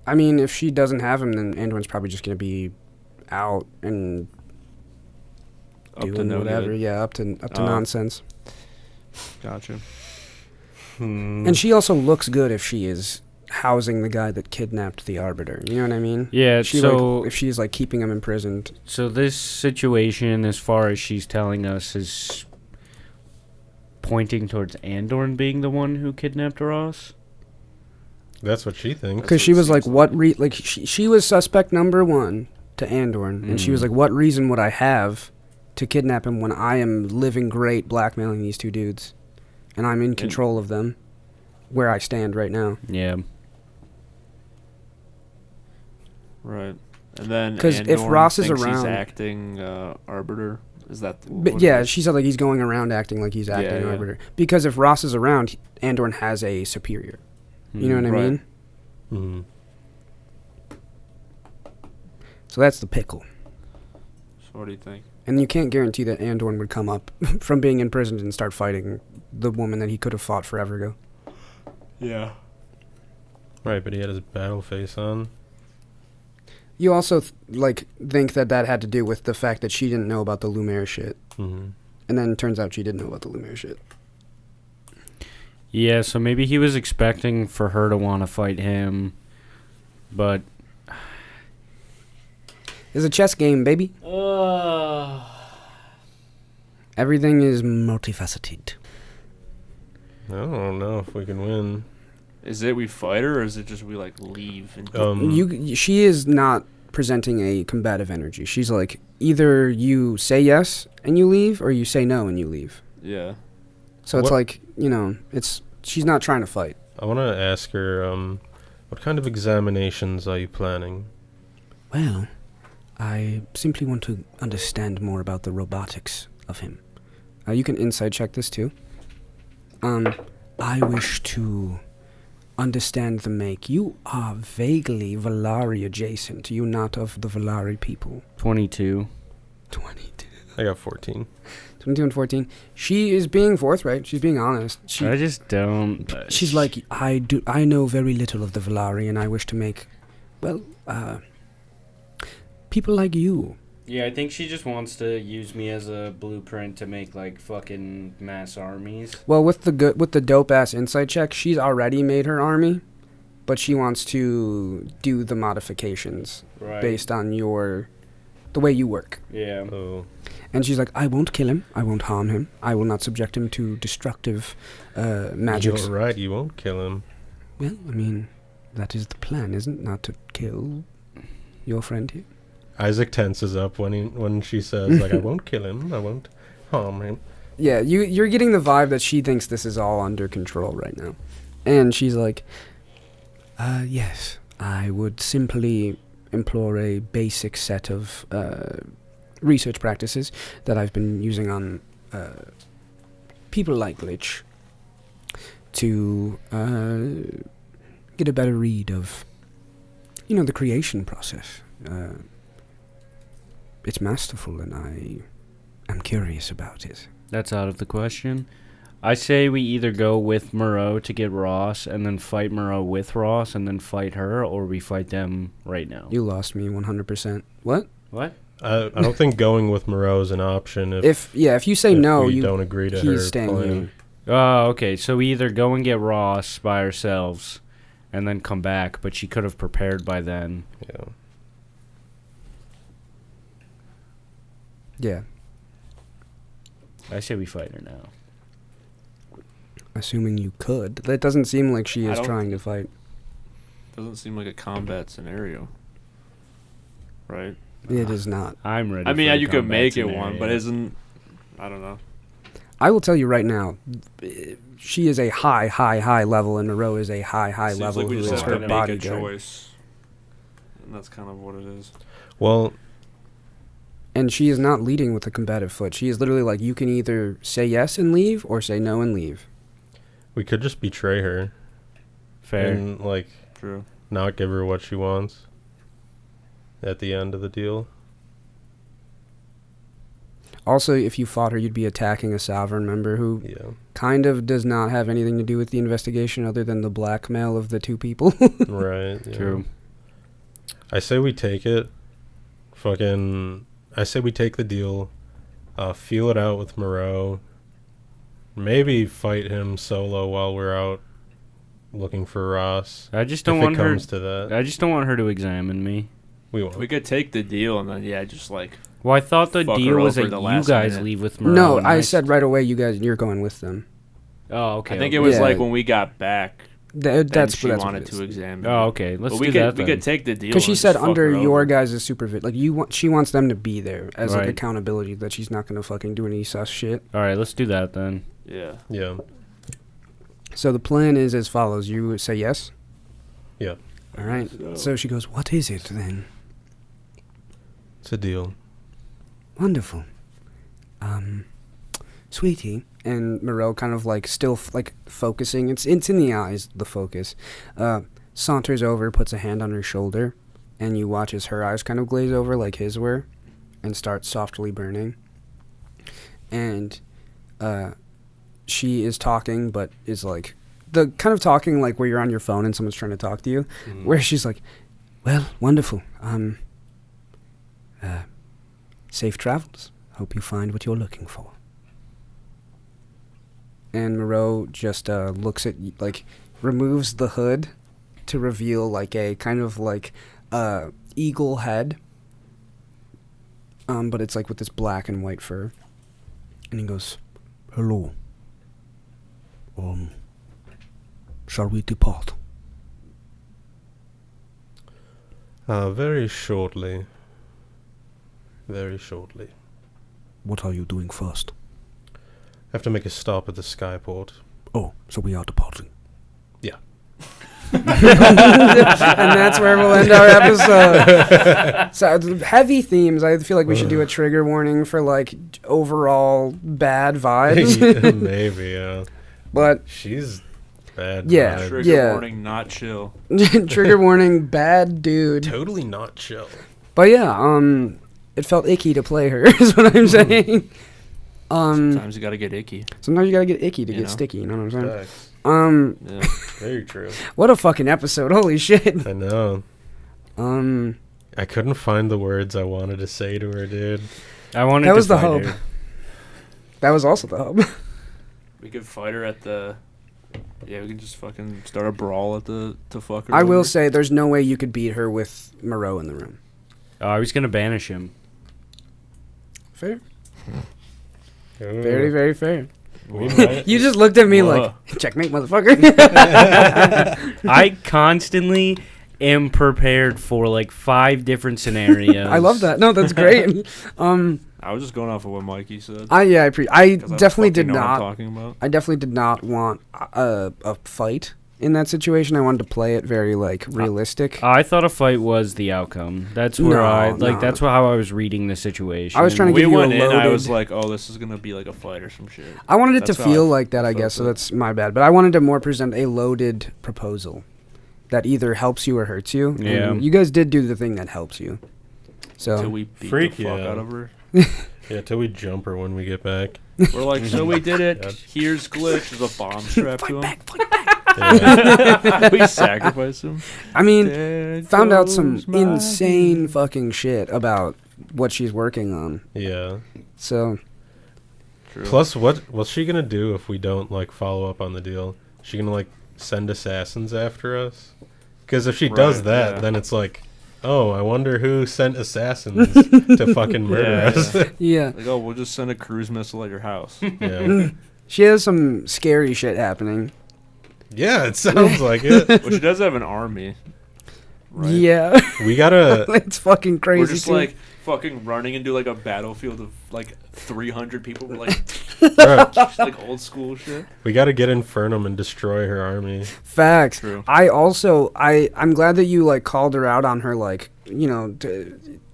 I mean, if she doesn't have him, then Andorn's probably just going to be out and Up to doing no whatever. good. Yeah, up to Oh. nonsense. Gotcha. And she also looks good if she is housing the guy that kidnapped the Arbiter. You know what I mean? Yeah, She so... if she's like keeping him imprisoned. So this situation, as far as she's telling us, is pointing towards Andorn being the one who kidnapped Ross? That's what she thinks. Because what she it was like, seems what she was suspect number one to Andorn, and she was Mm. like, what reason would I have to kidnap him when I am living great blackmailing these two dudes, and I'm in control of them, where I stand right now. Yeah. Right. And then 'Cause if Andorn Ross is thinks he's around- acting Arbiter. Is that But what it yeah, is? she said like he's going around acting like he's acting Yeah. Arbiter. Because if Ross is around, Andorn has a superior. You know what I Right. mean? Mhm. So that's the pickle. So what do you think? And you can't guarantee that Andorn would come up from being imprisoned and start fighting the woman that he could have fought forever ago. Yeah. Right, but he had his battle face on. You also think that had to do with the fact that she didn't know about the Lumiere shit, Mm-hmm. and then it turns out she did know about the Lumiere shit. Yeah, so maybe he was expecting for her to want to fight him, but... It's a chess game, baby. Everything is multifaceted. I don't know if we can win. Is it we fight her, or is it just we like leave and She is not presenting a combative energy. She's like, either you say yes and you leave, or you say no and you leave. yeah. So it's What- like, she's not trying to fight. I want to ask her, what kind of examinations are you planning? Well, I simply want to understand more about the robotics of him. You can insight check this too. I wish to understand the make. You are vaguely Valari adjacent. You not of the Valari people. 22. 22. I got 14. 22 and 14. She is being forthright. She's being honest. I just don't. She's like, I know very little of the Valari, and I wish to make, well, people like you. Yeah, I think she just wants to use me as a blueprint to make like fucking mass armies. Well, with the dope ass insight check, she's already made her army, but she wants to do the modifications based on the way you work. Yeah. Oh. And she's like, I won't kill him. I won't harm him. I will not subject him to destructive magics. You're right, you won't kill him. Well, I mean, that is the plan, isn't it? Not to kill your friend here. Isaac tenses up when she says, like, I won't kill him. I won't harm him. Yeah, you're getting the vibe that she thinks this is all under control right now. And she's like, yes, I would simply implore a basic set of research practices that I've been using on people like Glitch to get a better read of, the creation process. It's masterful, and I am curious about it. That's out of the question. I say we either go with Moreau to get Ross and then fight Moreau with Ross and then fight her, or we fight them right now. You lost me 100%. What? What? I don't think going with Moreau is an option If you say no, we you don't agree to he's her staying plan. here. Oh, okay. So we either go and get Ross by ourselves and then come back, but she could have prepared by then. Yeah. Yeah. I say we fight her now. Assuming you could. That doesn't seem like she I is don't- trying to fight. Doesn't seem like a combat scenario, right? It is not. I'm ready. I mean, for yeah, a you could combat make it scenario. one, but isn't? I don't know. I will tell you right now, she is a high level, and Moreau is a high Seems level like we who just is have her to make a bodyguard. choice, and that's kind of what it is. Well, And she is not leading with a combative foot. She is literally like, you can either say yes and leave, or say no and leave. we could just betray her Fair. and, like, True. not give her what she wants at the end of the deal. Also, if you fought her, you'd be attacking a sovereign member who Yeah. kind of does not have anything to do with the investigation other than the blackmail of the two people. Right. Yeah. True. I say we take it. I say we take the deal. Feel it out with Moreau. Maybe fight him solo while we're out looking for Ross. I just don't If want it her. comes to that, I just don't want her to examine me. we won't. We could take the deal and then just like Well, I thought the Fuck deal her was over that the you last guys minute. leave with Moreau. No, and I said right away, you're going with them. Oh, okay. I think okay. it was Yeah. like when we got back. Then That's she what wanted it to is. examine. Oh, it. okay. Let's But we do could that we then. could take the deal. Because she and said just fuck under her your over. guys' supervision, like she wants them to be there as like Right. accountability. That she's not gonna fucking do any sus shit. All right, let's do that then. Yeah. Yeah. So the plan is as follows: you say yes. Yeah. All right. So she goes, "What is it then?" It's a deal. Wonderful. Sweetie. And Moreau kind of like still like focusing. It's in the eyes, the focus. Saunters over, puts a hand on her shoulder, and you watch as her eyes kind of glaze over like his were, and start softly burning. And she is talking, but is like the kind of talking like where you're on your phone and someone's trying to talk to you, where she's like, "Well, wonderful. Safe travels. Hope you find what you're looking for." And Moreau just looks at like removes the hood to reveal like a kind of like eagle head, but it's like with this black and white fur. And he goes, "Hello. Shall we depart?" Very shortly. Very shortly. "What are you doing first?" Have to make a stop at the skyport. "Oh, so we are departing." Yeah. And that's where we'll end our episode. So heavy themes. I feel like we should do a trigger warning for like overall bad vibes. Maybe, yeah. But She's bad. Yeah. vibe. Trigger warning, not chill. trigger warning, bad dude. Totally not chill. But yeah, it felt icky to play her. Is what I'm saying. Sometimes you gotta get icky. Sometimes you gotta get icky to You get know? sticky. You know what I'm saying? Facts. Yeah. Very true. What a fucking episode! Holy shit. I know. Um, I couldn't find the words I wanted to say to her, dude. I wanted That to was the fight hope. her. that was also the hub. We could fight her at the. Yeah, we can just fucking start a brawl at the to fuck her. I will over. say, there's no way you could beat her with Moreau in the room. I was gonna banish him. Fair. Ooh. Very, very fair. We might- You just looked at me Whoa. like, checkmate, motherfucker. I constantly am prepared for like 5 different scenarios. I love that. No, that's great. I was just going off of what Mikey said. I 'Cause definitely don't did fucking know what I'm not. talking about. I definitely did not want a fight in that situation. I wanted to play it very like realistic. I thought a fight was the outcome. That's where No. that's how I was reading the situation. I was trying to We give you a went in. I was loaded- like, "Oh, this is gonna be like a fight or some shit." I wanted it to That's how feel I like that, I felt guess. So it. that's my bad. But I wanted to more present a loaded proposal that either helps you or hurts you. And Yeah. you guys did do the thing that helps you. Till So we beat Freak, the fuck yeah. out of her. Yeah, till we jump her when we get back. We're like, "So we did it. Yeah. Here's Glitch." There's a bomb strapped to him. Yeah. We sacrificed him. I mean, There found out some goes my insane fucking shit about what she's working on. Yeah. So True. Plus, what's she gonna do if we don't like follow up on the deal? She gonna like send assassins after us? Because if she does Right, that, yeah. then it's like, oh, I wonder who sent assassins to fucking murder Yeah, us. yeah, Like, oh, we'll just send a cruise missile at your house. Yeah. she has some scary shit happening. Yeah, it sounds like it. Well, she does have an army. Right? Yeah, We gotta. it's fucking crazy. We're just too. like fucking running into like a battlefield of like 300 people. We're like, Bro, just, like old school shit. we gotta get Infernum and destroy her army. Facts. True. I'm glad that you like called her out on her like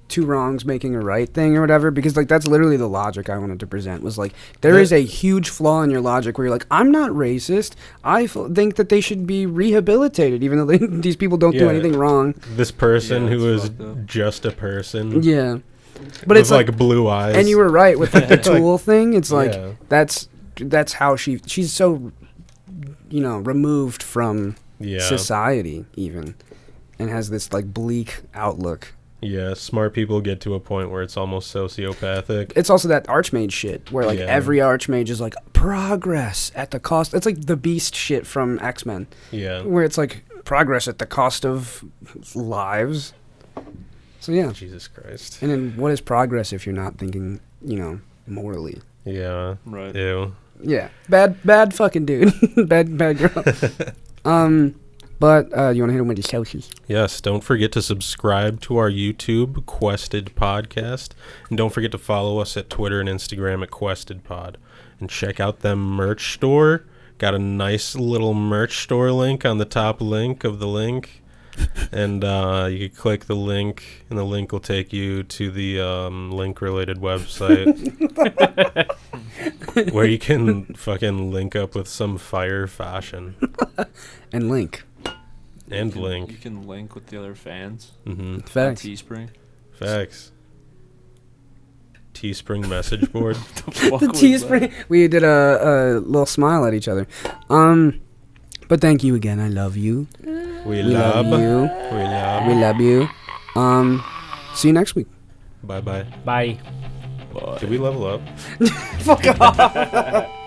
two wrongs making a right thing or whatever, because like that's literally the logic I wanted to present was like there is a huge flaw in your logic where you're like, I'm not racist. I think that they should be rehabilitated even though these people don't do Yeah. anything wrong. This person Yeah, who it's is fucked up. just a person. Yeah, but With it's like blue eyes. and you were right with like the tool thing. It's like Yeah. that's how she's so removed from Yeah. society even, and has this like bleak outlook. Yeah, smart people get to a point where it's almost sociopathic. It's also that archmage shit where like Yeah. every archmage is like progress at the cost. It's like the Beast shit from X-Men Yeah. where it's like progress at the cost of lives. So yeah, Jesus Christ. and then what is progress if you're not thinking morally? Yeah. Right. Ew. Yeah, bad fucking dude. bad girl. But you want to hit him with your socials? Yes, don't forget to subscribe to our YouTube, Quested Podcast. And don't forget to follow us at Twitter and Instagram at Quested Pod. And check out them merch store. Got a nice little merch store link on the top link of the link. And you can click the link, and the link will take you to the link-related website. Where you can fucking link up with some fire fashion. And link. And You link. can link with the other fans. Mm-hmm. On Facts. Teespring. Facts. Teespring message board. The Teespring. We did a little smile at each other. But thank you again. I love you. We We love love. you. We love. We love you. See you next week. Bye bye. Bye. Did we level up? Fuck off.